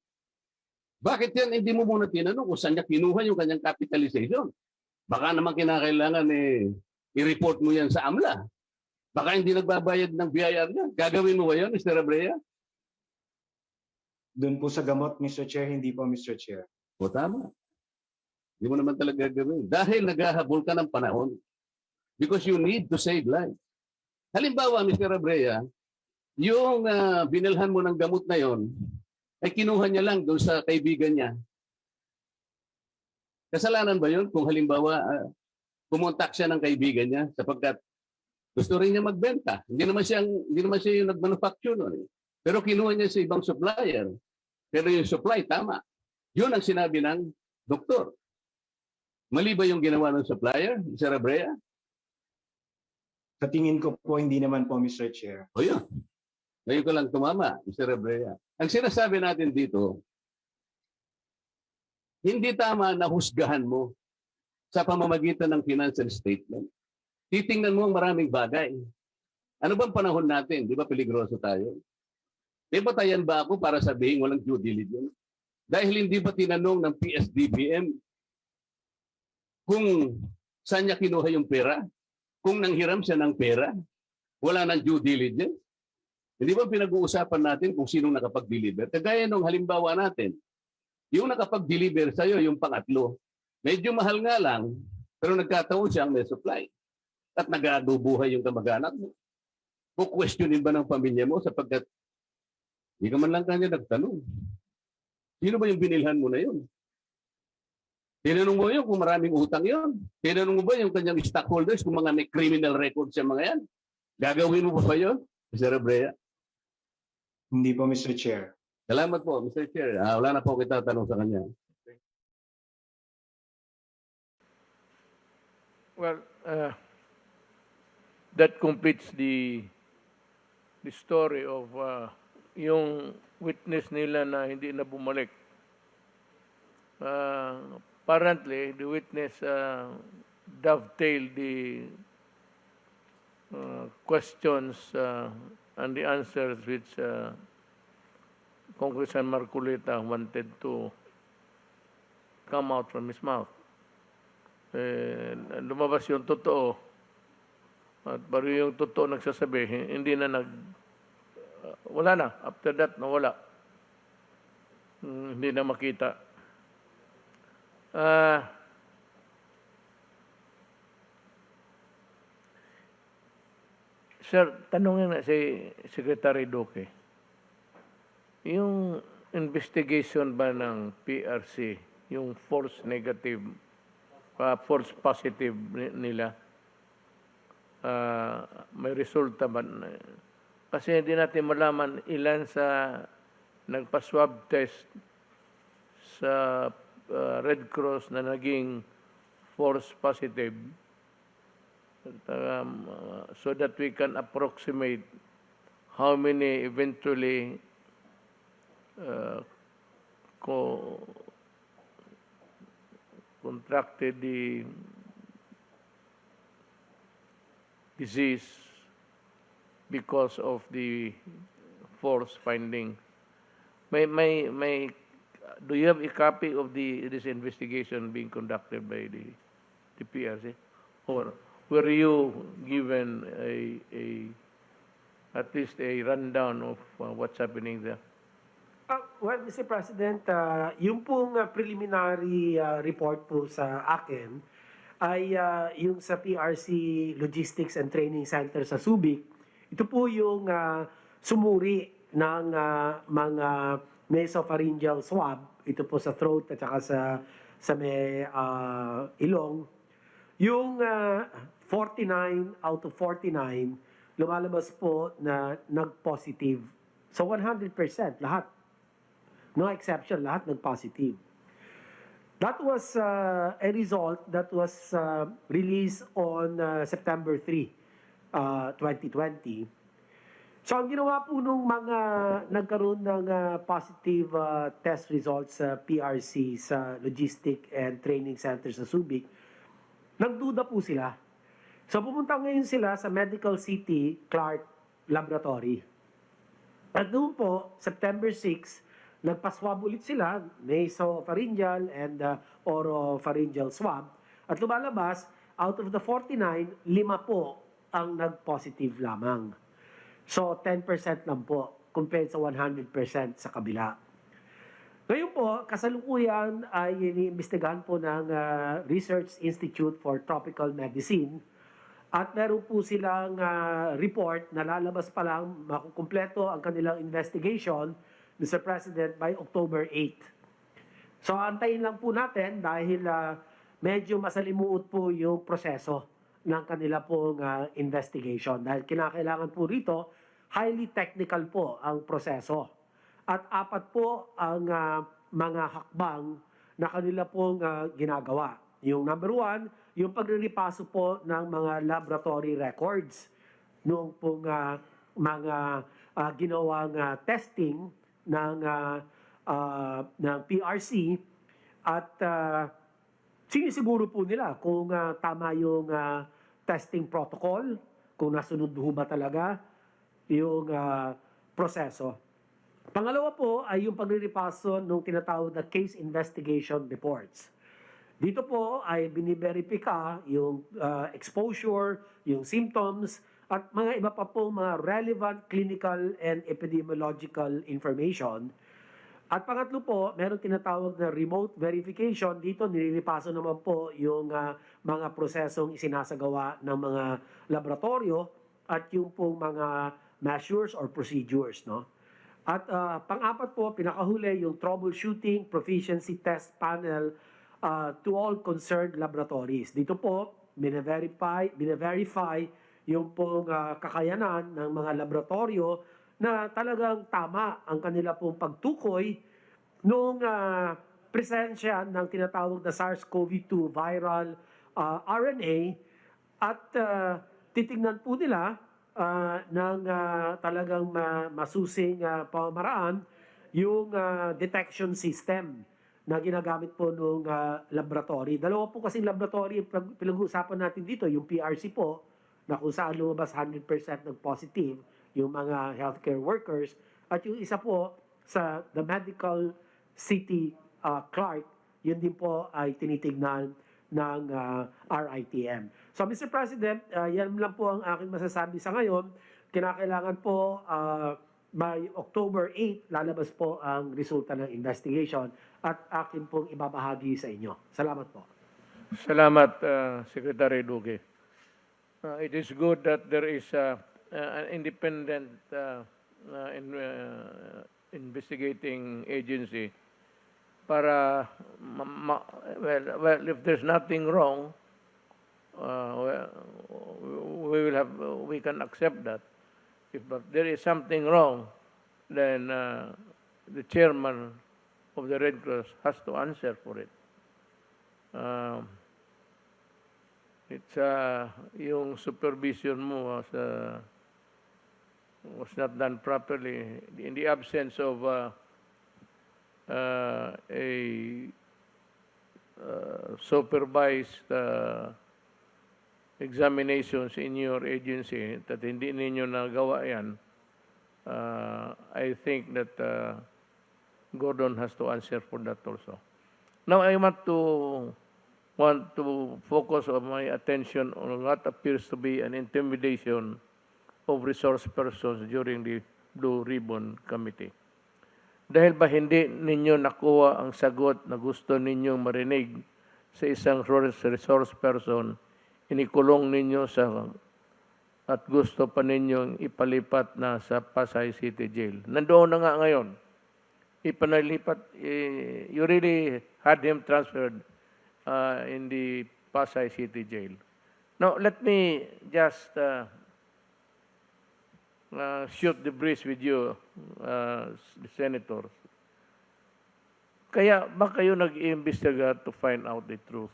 Bakit yan hindi mo muna tinanong kung saan niya kinuha yung kanyang capitalization? Baka naman kinakailangan i-report mo yan sa AMLA. Baka hindi nagbabayad ng BIR niya. Gagawin mo ba yan, Mr. Abrea? Doon po sa gamot, Mr. Chair, hindi po, Mr. Chair. O tama. Hindi mo naman talaga gagawin. Dahil naghahabol ka ng panahon. Because you need to save lives. Halimbawa, Mr. Abrea, yung binilhan mo ng gamot na yon, ay kinuha niya lang doon sa kaibigan niya. Kasalanan ba yun kung halimbawa kumontak siya ng kaibigan niya sapagkat gusto rin niya magbenta? Hindi naman siya yung nag-manufacture nun. Pero kinuha niya sa ibang supplier. Pero yung supply, tama. Yun ang sinabi ng doktor. Mali ba yung ginawa ng supplier, Mr. Abrea? Sa tingin ko po, hindi naman po, Mr. Chair. O yun. Ngayon ko lang tumama, Mr. Abrea. Ang sinasabi natin dito, hindi tama na husgahan mo sa pamamagitan ng financial statement. Titingnan mo ang maraming bagay. Ano bang panahon natin? Di ba peligroso tayo? Di ba tayan ba ako para sabihin walang due diligence? Dahil hindi ba tinanong ng PSDBM kung saan niya kinuha yung pera? Kung nanghiram siya ng pera? Wala ng due diligence? Hindi ba pinag-uusapan natin kung sinong nakapag-deliver? Kagaya nung halimbawa natin, yung nakapag-deliver sa'yo, yung pangatlo, medyo mahal nga lang, pero nagkataon siyang may supply. At nag-aabubuhay yung kamag-anak mo. Questionin ba ng pamilya mo sapagkat hindi ka man lang kanya nagtanong. Sino ba yung binilhan mo na yun? Tinanong mo yun kung maraming utang yun. Tinanong mo ba yung kanyang stockholders kung mga may criminal records yung mga yan? Gagawin mo ba yun, Mr. Abrea? Hindi po, Mr. Chair. Salamat po, Mr. Chair. Wala na po kita tanong sa kanya. Well, that completes the story of yung witness nila na hindi na bumalik. Apparently, the witness dovetailed the questions and the answers which Congressman Marcolita wanted to come out from his mouth. Lumabas yung totoo. At baru yung totoo nagsasabi, hindi na wala na. After that, nawala. Hindi na makita. Sir, tanongin na si Secretary Duque. Yung investigation ba ng PRC, yung false negative, false positive nila, may resulta ba? Kasi hindi natin malaman ilan sa nagpa-swab test sa Red Cross na naging false positive. So that we can approximate how many eventually contracted the disease because of the false finding. Do you have a copy of this investigation being conducted by the PRC? Or were you given at least a rundown of what's happening there? Well, Mr. President, yung pong preliminary report po sa akin ay yung sa PRC Logistics and Training Center sa Subic. Ito po yung sumuri ng mga nasopharyngeal swab. Ito po sa throat at saka sa may ilong. Yung 49 out of 49, lumalabas po na nag-positive. So 100%, lahat. No exception, lahat nag-positive. That was a result that was released on September 3, 2020. So ang ginawa po nung mga nagkaroon ng positive test results sa PRC sa Logistic and Training Center sa Subic, nagduda po sila. So pumunta ngayon sila sa Medical City Clark Laboratory. At doon po, September 6, nagpa-swab ulit sila, nasopharyngeal and oropharyngeal swab. At lumalabas, out of the 49, 5 po ang nag-positive lamang. So 10% lang po compared sa 100% sa kabila. Ngayon po, kasalukuyan ay iniimbestigahan po ng Research Institute for Tropical Medicine at meron po silang report na lalabas pa lang, makukumpleto ang kanilang investigation, Mr. President, by October 8. So antayin lang po natin dahil medyo masalimuot po yung proseso ng kanila pong investigation. Dahil kinakailangan po rito, highly technical po ang proseso. At 4 po ang mga hakbang na kanila pong ginagawa. Yung number 1, yung pagriripaso po ng mga laboratory records noong pong mga ginawang testing ng PRC at sinisiguro po nila kung tama yung testing protocol, kung nasunod ho ba talaga yung proseso. Pangalawa po ay yung pagriripaso ng tinatawag na case investigation reports. Dito po ay biniverifika yung exposure, yung symptoms, at mga iba pa po mga relevant clinical and epidemiological information. At pangatlo po, meron tinatawag na remote verification. Dito nililipaso naman po yung mga prosesong isinasagawa ng mga laboratorio at yung pong mga measures or procedures, no? At pang-apat po, pinakahuli yung troubleshooting proficiency test panel to all concerned laboratories. Dito po, bine-verify yung pong kakayanan ng mga laboratorio na talagang tama ang kanila pong pagtukoy nung presensya ng tinatawag na SARS-CoV-2 viral RNA at titignan po nila ng talagang masusing pamamaraan yung detection system na ginagamit po nung laboratory. Dalawa po kasing laboratory pinag-uusapan natin dito, yung PRC po, na kung saan lumabas 100% ng positive yung mga healthcare workers, at yung isa po sa the Medical City Clark, yun din po ay tinitignan ng RITM. So Mr. President, yan lang po ang aking masasabi sa ngayon. Kinakailangan po by October 8, lalabas po ang resulta ng investigation at akin pong ibabahagi sa inyo. Salamat po. Salamat, Secretary Duque. It is good that there is an independent investigating agency para, well, if there's nothing wrong, we can accept that. If there is something wrong, then the chairman of the Red Cross has to answer for it. It's yung supervision mo was not done properly in the absence of a supervised examinations in your agency, that hindi ninyo nagawa yan. I think that Gordon has to answer for that also. Now I want to focus on my attention on what appears to be an intimidation of resource persons during the Blue Ribbon Committee. Dahil ba hindi ninyo nakuha ang sagot na gusto ninyong marinig sa isang resource person, inikulong ninyo at gusto pa ninyong ipalipat na sa Pasay City Jail. Nandoon na nga ngayon. You really had him transferred in the Pasay City Jail. Now, let me just shoot the breeze with you, the senators. Kaya ba kayo nag-iimbestiga to find out the truth?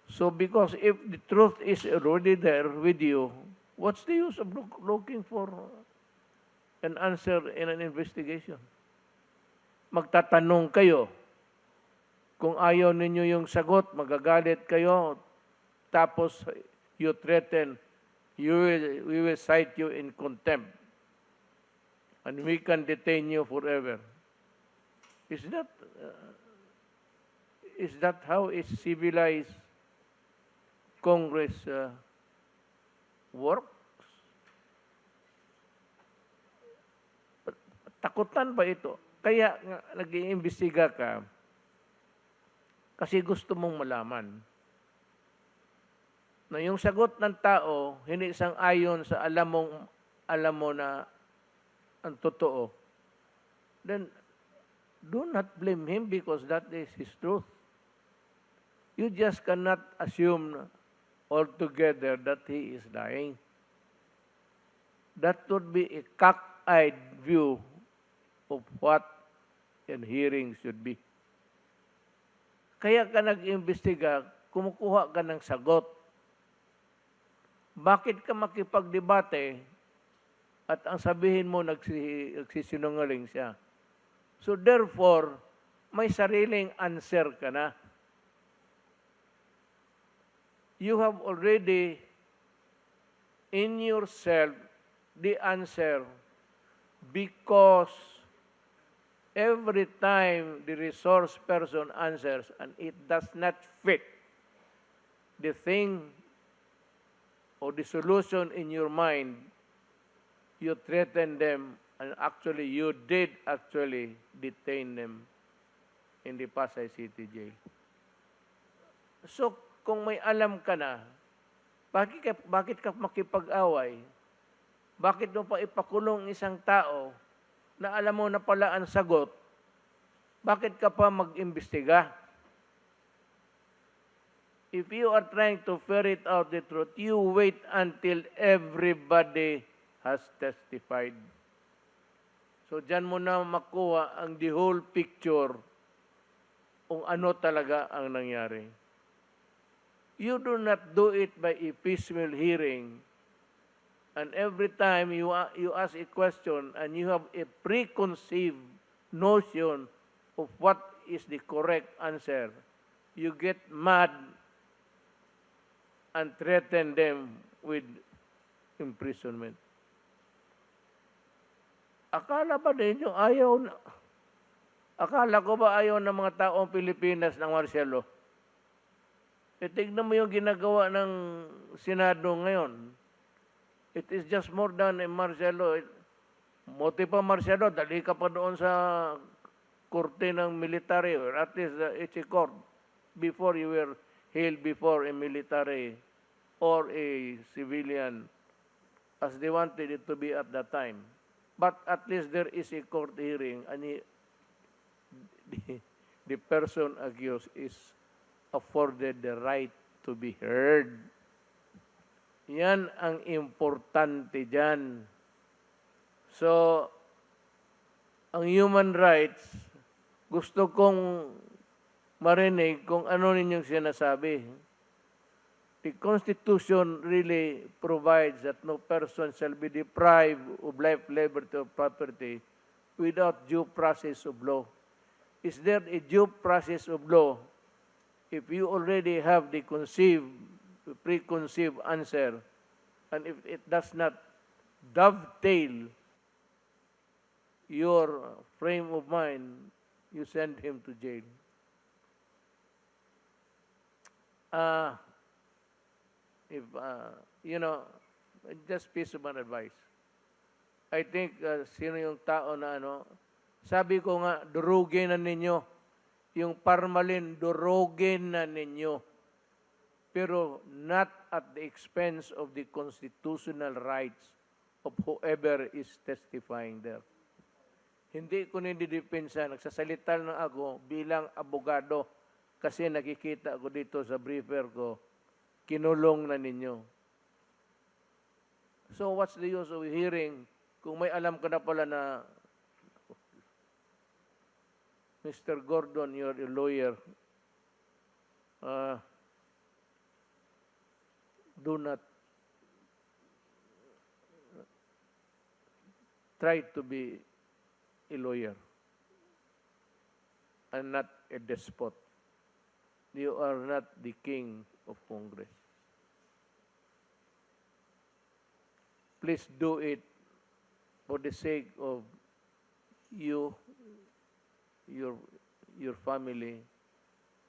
So because if the truth is already there with you, what's the use of looking for an answer in an investigation? Magtatanong kayo. Kung ayaw ninyo yung sagot, magagalit kayo. Tapos you threaten, we will cite you in contempt. And we can detain you forever. Is that how a civilized Congress works? Takutan ba ito? Kaya nag-iimbestiga ka kasi gusto mong malaman na yung sagot ng tao hindi sang-ayon sa alam mo na ang totoo. Then do not blame him because that is his truth. You just cannot assume altogether that he is lying. That would be a cockeyed view of what a hearing should be. Kaya ka nag-imbestiga, kumukuha ka ng sagot. Bakit ka makipagdebate at ang sabihin mo nagsisinungaling siya? So therefore, may sariling answer ka na. You have already in yourself the answer because every time the resource person answers and it does not fit the thing or the solution in your mind, you threaten them and actually you did actually detain them in the Pasay City Jail. So kung may alam ka na, bakit ka makipag-away? Bakit mo pa ipakulong isang tao na alam mo na pala ang sagot? Bakit ka pa mag-imbestiga? If you are trying to ferret out the truth, you wait until everybody has testified. So dyan mo na makuha ang the whole picture kung ano talaga ang nangyari. You do not do it by a piecemeal hearing. And every time you ask a question and you have a preconceived notion of what is the correct answer, you get mad and threaten them with imprisonment. Akala ko ba ayaw ng mga taong Pilipinas ng martial law? Tignan mo yung ginagawa ng Senado ngayon. It is just more than a martial law. Moti pa martial law, dali ka pa doon sa korte ng military, or at least it's a court before you were held before a military or a civilian as they wanted it to be at that time. But at least there is a court hearing and the person accused is afforded the right to be heard. Yan ang importante dyan. So, ang human rights, gusto kong marinig kung ano ninyong sinasabi. The Constitution really provides that no person shall be deprived of life, liberty, or property without due process of law. Is there a due process of law if you already have the preconceived answer, and if it does not dovetail your frame of mind, you send him to jail. Just piece of advice. I think sino yung tao na sabi ko nga, durugin na ninyo. Yung parmalin, durugin na ninyo. Pero not at the expense of the constitutional rights of whoever is testifying there. Hindi ko ninidepensa, nagsasalita na ako bilang abogado kasi nakikita ko dito sa briefer ko, kinulong na ninyo. So what's the use of hearing kung may alam ka na pala na Mr. Gordon, you're a lawyer. Uh, do not try to be a lawyer and not a despot. You are not the king of Congress. Please do it for the sake of you, your, your family,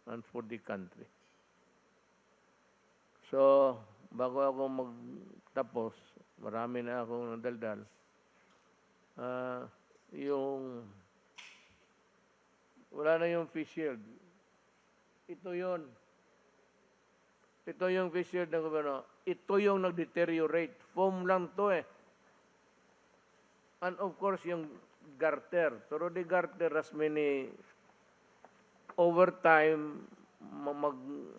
and for the country. So, bago ako magtapos, marami na akong nadaldal. Yung wala na yung face shield. Ito yon. Ito yung face shield ng gobyerno. Ito yung nag-deteriorate. Foam lang to eh. And of course, yung garter. Pero the garter has many, over time,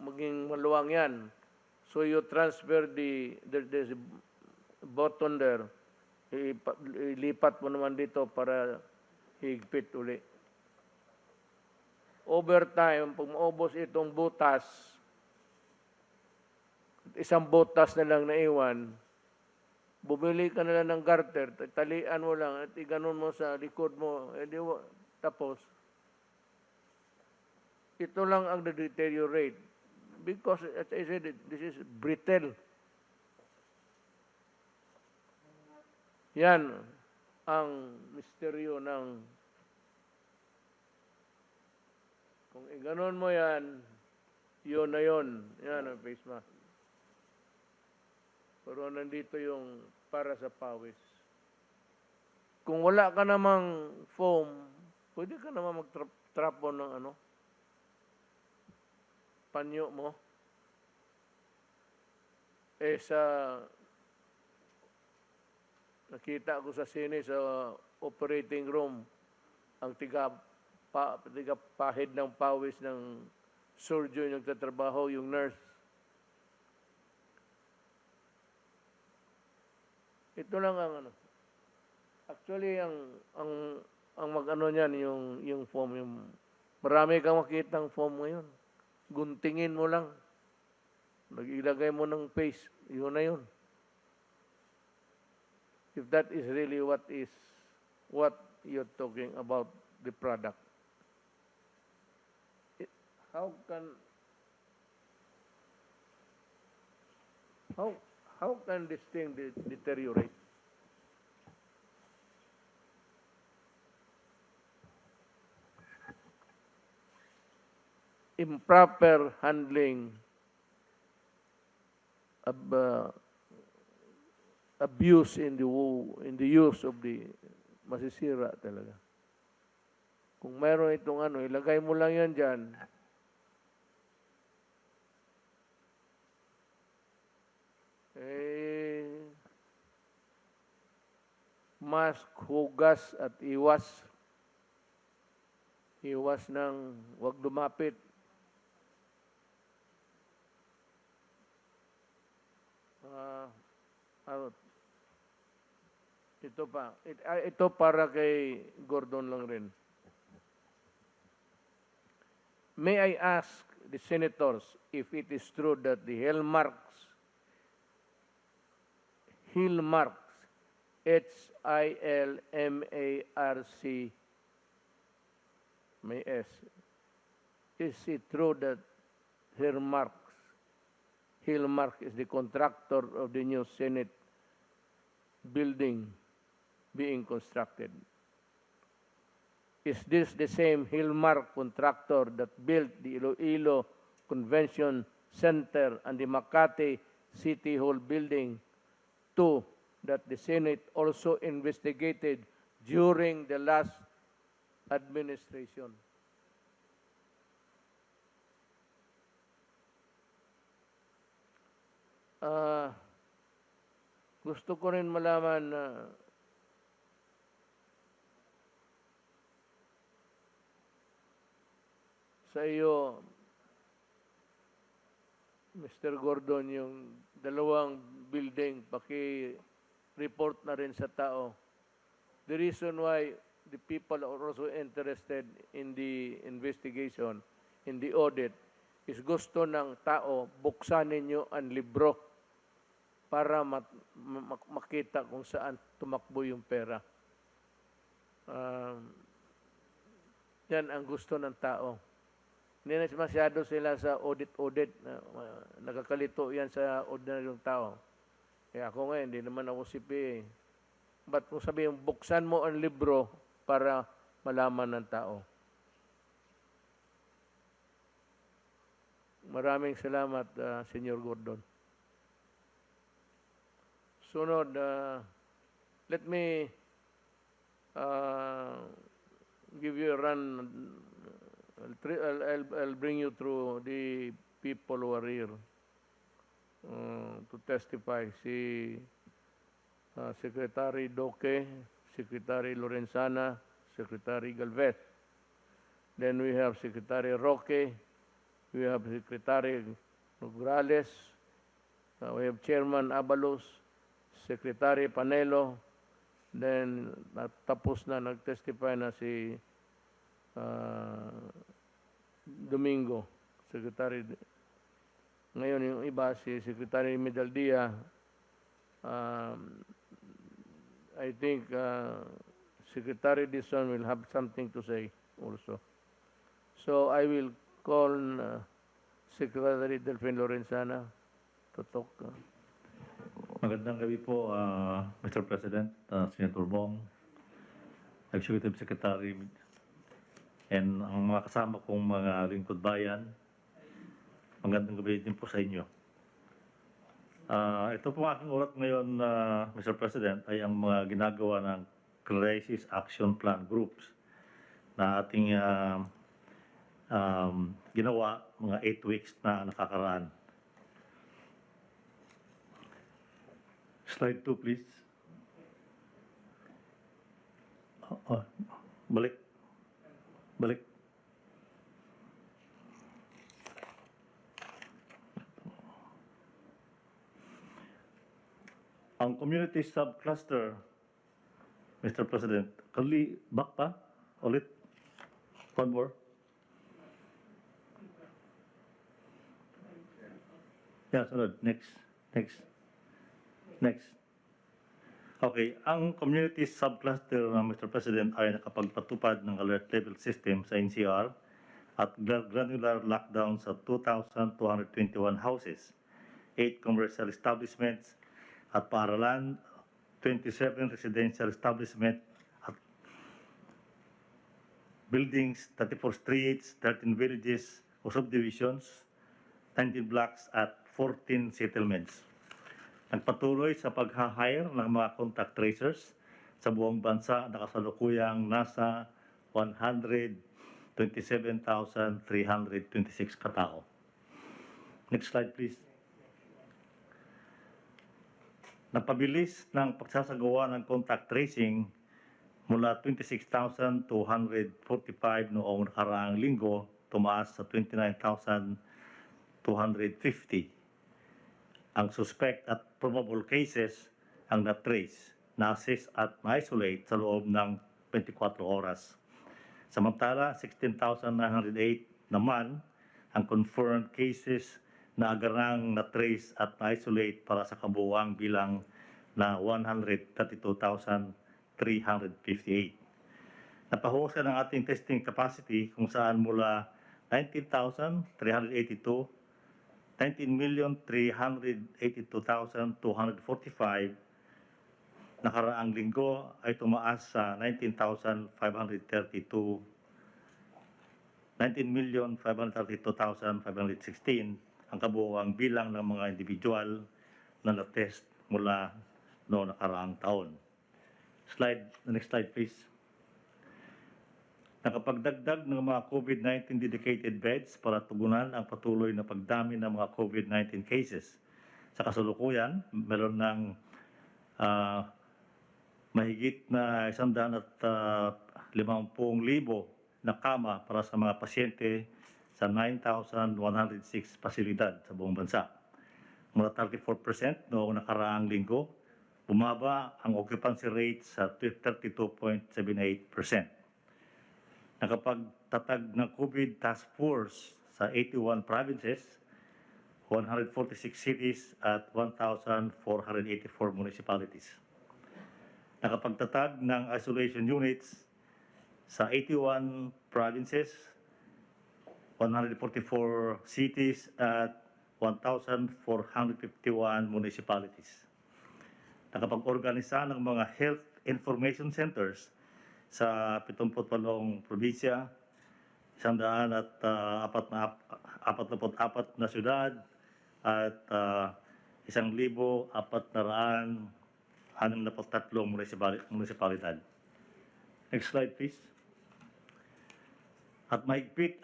maging maluwang yan. So you transfer there's a button there. Ilipat mo naman dito para higpit uli. Over time, pag maubos itong butas, isang butas na lang naiwan, bumili ka na lang ng garter, talian mo lang at iganon mo sa likod mo, tapos, ito lang ang deteriorate. Because, as I said, this is brittle. Yan ang misteryo ng kung iganon mo yan, yun na yun. Yan ang face mask. Pero nandito yung para sa pawis. Kung wala ka namang foam, pwede ka naman mag-trapo ng panyo mo. Nakita ko sa sine sa operating room, ang pahid ng pawis ng surgeon yung nagtatrabaho, yung nurse. Ito lang ang Actually, ang mag-ano niyan, yung foam, marami kang makitang foam ngayon. Guntingin mo lang. Nag-ilagay mo ng paste, yun na yun. If that is really what you're talking about the product. How can this thing deteriorate? Improper handling of abuse in the use of the masisira talaga. Kung meron itong ilagay mo lang yan dyan. Mask, hugas at iwas. Iwas ng wag lumapit. Ito pa. Ito para kay Gordon lang rin. May I ask the senators if it is true that the hallmarks, H-I-L-M-A-R-C, may S, is it true that Hillmark is the contractor of the new Senate building being constructed? Is this the same Hillmark contractor that built the Iloilo Convention Center and the Makati City Hall building, too, that the Senate also investigated during the last administration? Gusto ko rin malaman na sa iyo, Mr. Gordon, yung dalawang building, paki-report na rin sa tao. The reason why the people are also interested in the investigation, in the audit, is gusto ng tao, buksan ninyo ang libro para makita kung saan tumakbo yung pera. Yan ang gusto ng tao. Hindi na masyado sila sa audit-audit. Nakakalito yan sa ordinaryong tao. Kaya ako ngayon, hindi naman ako CPA. But kung sabihin, buksan mo ang libro para malaman ng tao. Maraming salamat, Senyor Gordon. Sunod, let me give you a run. I'll bring you through the people who are here to testify. Si Secretary Doque, Secretary Lorenzana, Secretary Galvez. Then we have Secretary Roque, we have Secretary Nograles, we have Chairman Abalos, Secretary Panelo, then tapos na, nag-testify na si Domingo, Secretary. Ngayon yung iba, si Secretary Medaldia, I think Secretary Dison will have something to say also. So I will call Secretary Delphine Lorenzana to talk. Magandang gabi po, Mr. President, Senator Bong, Executive Secretary, and ang mga kasama kong mga lingkod bayan. Magandang gabi din po sa inyo. Ito po aking ulat ngayon, Mr. President, ay ang mga ginagawa ng Crisis Action Plan Groups na ating ginawa mga 8 weeks na nakakaraan. Slide 2, please. Balik. Ang community subcluster, Mr. President, back pa? Ulit? One more? Yeah, sunod. Next. Okay, ang community subcluster ng Mr. President ay nakapagpatupad ng alert level system sa NCR at granular lockdown sa 2,221 houses, 8 commercial establishments at paaralan, 27 residential establishment at buildings, 34 streets, 13 villages o subdivisions, 19 blocks at 14 settlements. Nagpatuloy sa pag-hire ng mga contact tracers sa buong bansa na kasalukuyang nasa 127,326 katao. Next slide, please. Napabilis ng pagsasagawa ng contact tracing mula 26,245 noong nakaraang linggo, tumaas sa 29,250. Ang suspect at probable cases ang na-trace, na-assess at na-isolate sa loob ng 24 oras. Samantala, 16,908 naman ang confirmed cases na agarang na-trace at na-isolate para sa kabuuang bilang na 132,358. Napahusay ng ating testing capacity kung saan mula 19,382, 19,382,245 nakaraang linggo ay tumaas sa 19,532,532,516 ang kabuuang bilang ng mga individual na na-test mula noong nakaraang taon. Next slide please. Nakapagdagdag ng mga COVID-19 dedicated beds para tugunan ang patuloy na pagdami ng mga COVID-19 cases. Sa kasalukuyan, meron ng mahigit na 150,000 na kama para sa mga pasyente sa 9,106 pasilidad sa buong bansa. Mula 34% noong nakaraang linggo, bumaba ang occupancy rate sa 32.78%. Nakapagtatag ng COVID Task Force sa 81 provinces, 146 cities at 1,484 municipalities. Nakapagtatag ng isolation units sa 81 provinces, 144 cities at 1,451 municipalities. Nakapag-organisa ng mga health information centers sa 78 probinsya, 144 na syudad at 1,463 munisipalidad. Next slide, please. At mahigpit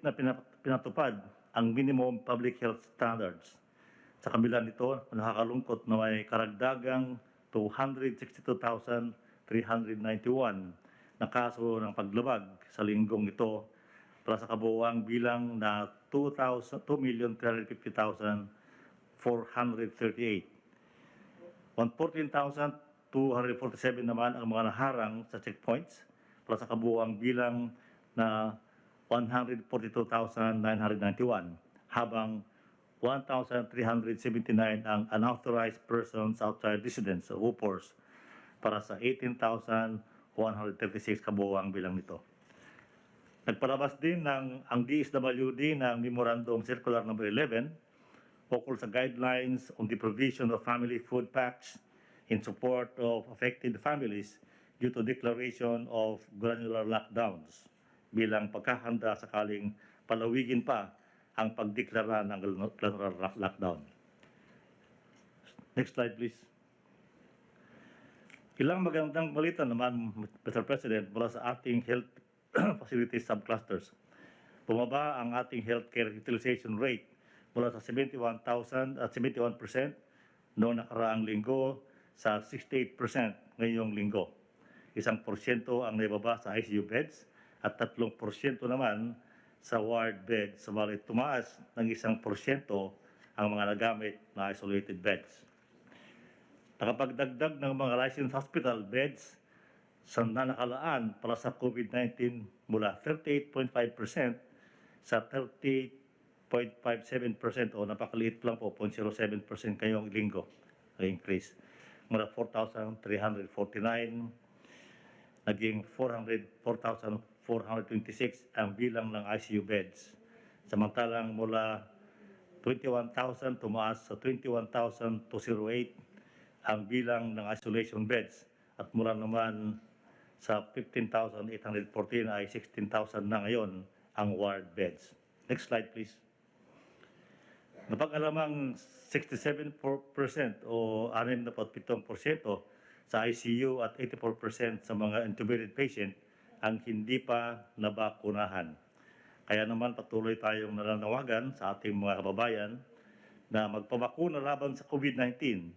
na pinatupad ang minimum public health standards. Sa kabila nito, nakakalungkot na may karagdagang 262,391 na kaso ng paglabag sa linggong ito para sa kabuuang bilang na 2,350,438. 114,247 naman ang mga naharang sa checkpoints para sa kabuuang bilang na 142,991, habang 1,379 ang unauthorized persons outside residence o UPORs para sa 18,136 kabuuang bilang nito. Nagpalabas din ang DSWD ng Memorandum Circular No. 11 ukol sa guidelines on the provision of family food packs in support of affected families due to declaration of granular lockdowns bilang pagkahanda sakaling palawigin pa ang pagdeklara ng granular lockdown. Next slide, please. Ilang magandang balita naman, Mr. President, mula sa ating health facility subclusters. Bumaba ang ating healthcare utilization rate mula sa 71% noong nakaraang linggo sa 68% ngayong linggo. 1% ang naibaba sa ICU beds at 3% naman sa ward beds, subalit tumaas ng 1% ang mga nagamit na isolated beds. Nakapagdagdag ng mga licensed hospital beds sa nakalaan para sa COVID-19 mula 38.5% sa 30.57% o napakaliit lang po, 0.07% ngayong linggo increase. Mula 4,349 naging 4,426 ang bilang ng ICU beds. Samantalang mula 21,000 tumaas sa 21,208 ang bilang ng isolation beds at mula naman sa 15,814 ay 16,000 na ngayon ang ward beds. Next slide, please. Napag-alamang 67% o 67% sa ICU at 84% sa mga intubated patient ang hindi pa nabakunahan. Kaya naman patuloy tayong nananawagan sa ating mga kababayan na magpabakuna laban sa COVID-19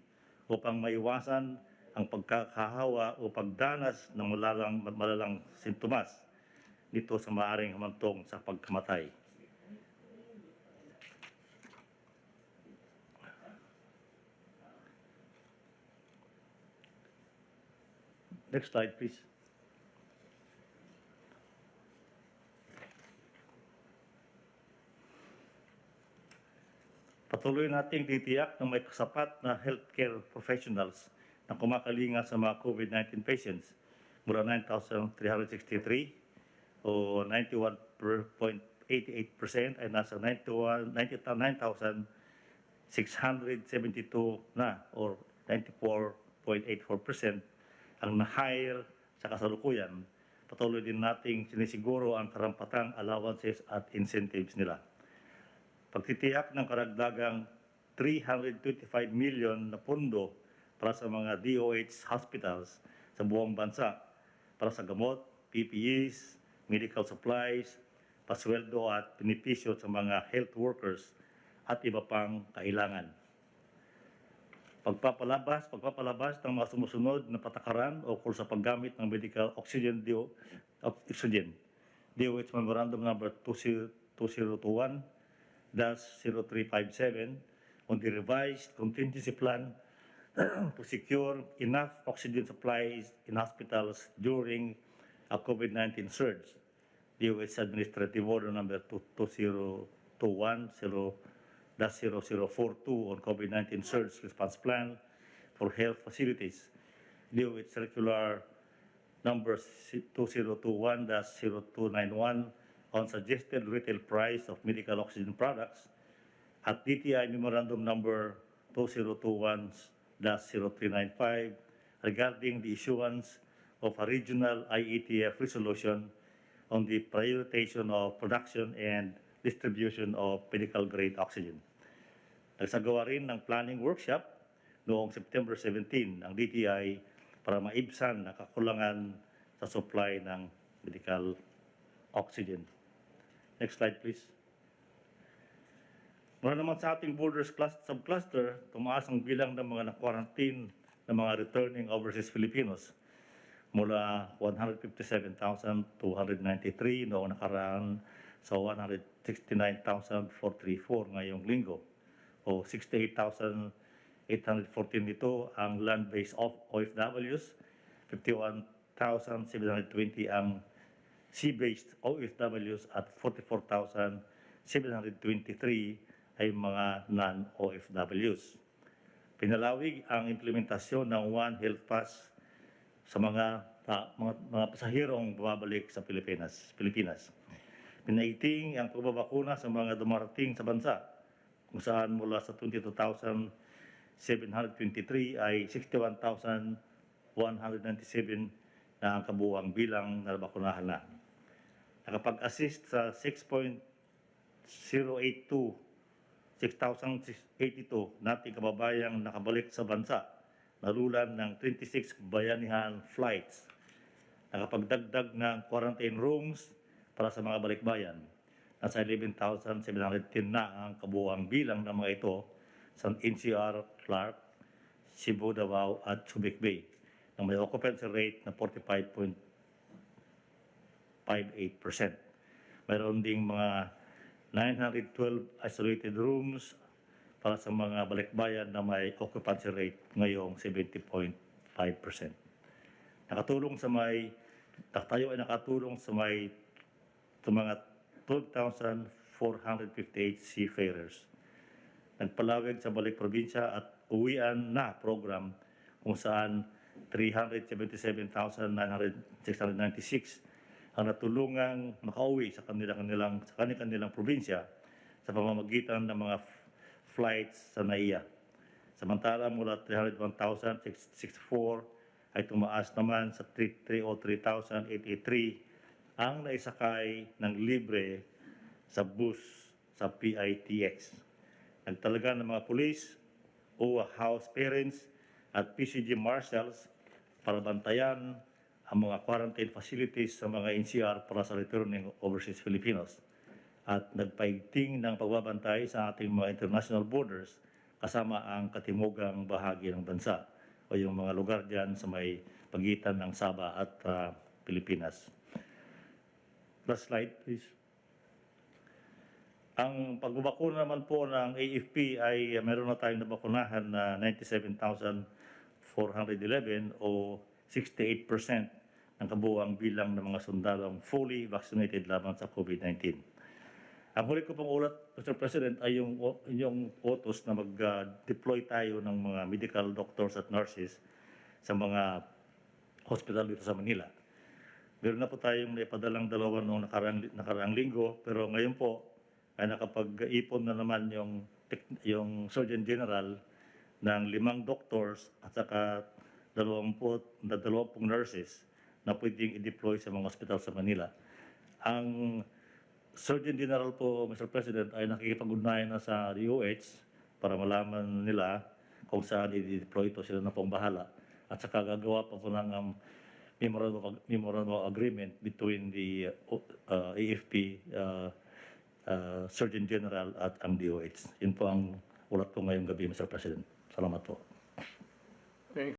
upang maiwasan ang pagkakahawa o pagdanas ng malalang sintomas dito sa maaaring humantong sa pagkamatay. Next slide, please. Patuloy nating titiyak na may kasapat na healthcare professionals na kumakalinga sa mga COVID-19 patients mula 9,363 o 91.88% ay nasa 9,672 na or 94.84% ang na-hire sa kasalukuyan. Patuloy din nating sinisiguro ang karampatang allowances at incentives nila. Pagtitiyak ng karagdagang 325 million na pondo para sa mga DOH hospitals sa buong bansa para sa gamot, PPEs, medical supplies, pasweldo at benepisyo sa mga health workers at iba pang kailangan. Pagpapalabas ng mga sumusunod na patakaran ukol sa paggamit ng medical oxygen DOH Memorandum Number 2021-0357 on the revised contingency plan to secure enough oxygen supplies in hospitals during a COVID-19 surge. DOH Administrative Order number 2021-0042 on COVID-19 surge response plan for health facilities. DOH Circular number 2021-0291 on suggested retail price of medical oxygen products, at DTI Memorandum number 2021-0395 regarding the issuance of a regional IETF resolution on the prioritization of production and distribution of medical grade oxygen. Nagsagawa rin ng planning workshop noong September 17 ang DTI para maibsan ang kakulangan sa supply ng medical oxygen. Next slide, please. Mula naman sa ating borders subcluster, tumaas ang bilang ng mga na-quarantine ng mga returning overseas Filipinos mula 157,293 noong nakaraan sa 169,434 ngayong linggo, o 68,814 nito ang land-based OFWs, 51,720 ang sea-based OFWs at 44,723 ay mga non-OFWs. Pinalawig ang implementasyon ng One Health Pass sa mga pasahirong bumabalik sa Pilipinas. Pinaiting ang pagbabakuna sa mga dumarating sa bansa, kung saan mula sa 22,723 ay 61,197 na ang kabuuang bilang na nabakunahan na. Nakapag-assist sa 6,82 nating kababayang nakabalik sa bansa, nalulan ng 26 bayanihan flights. Nakapagdagdag ng quarantine rooms para sa mga balikbayan. Nasa 11,710 na ang kabuuang bilang ng mga ito sa NCR, Clark, Cebu, Davao at Subic Bay, na may occupancy rate na 45.58%. Mayroon ding mga 912 isolated rooms para sa mga balikbayan na may occupancy rate ngayong 70.5%. Tayo ay nakatulong sa mga 12,458 seafarers. Nagpalawig sa balik probinsya at uwian na program kung saan 377,696 ang natulungang makauwi sa kanilang probinsya sa pamamagitan ng mga flights sa NAIA. Samantala, mula 301,664 ay tumaas naman sa 303,883 ang naisakay ng libre sa bus sa PITX. Nagtalaga ng mga pulis, OWA house parents at PCG marshals para bantayan ang mga quarantine facilities sa mga NCR para sa returning overseas Filipinos, at nagpaigting ng pagbabantay sa ating mga international borders kasama ang katimugang bahagi ng bansa o yung mga lugar dyan sa may pagitan ng Sabah at Pilipinas. Last slide, please. Ang pagbabakuna naman po ng AFP ay meron na tayong nabakunahan na 97,411 o 68% ng kabuuang bilang ng mga sundalong fully vaccinated laban sa COVID-19. Ang huli ko pong ulat, Mr. President, ay yung utos na mag-deploy tayo ng mga medical doctors at nurses sa mga hospital dito sa Manila. Meron na po tayong naipadalang dalawa noong nakaraang linggo, pero ngayon po ay nakapag-ipon na naman yung Surgeon General ng 5 doctors at saka 20 nurses na pwedeng i-deploy sa mga hospital sa Manila. Ang Surgeon General po, Mr. President, ay nakikipag-ugnayan na sa DOH para malaman nila kung saan i-deploy ito, sila na pong bahala. At saka gagawa pa po ng memorandum of agreement between the AFP Surgeon General at ang DOH. Yun po ang ulat ko ngayong gabi, Mr. President. Salamat po. Thank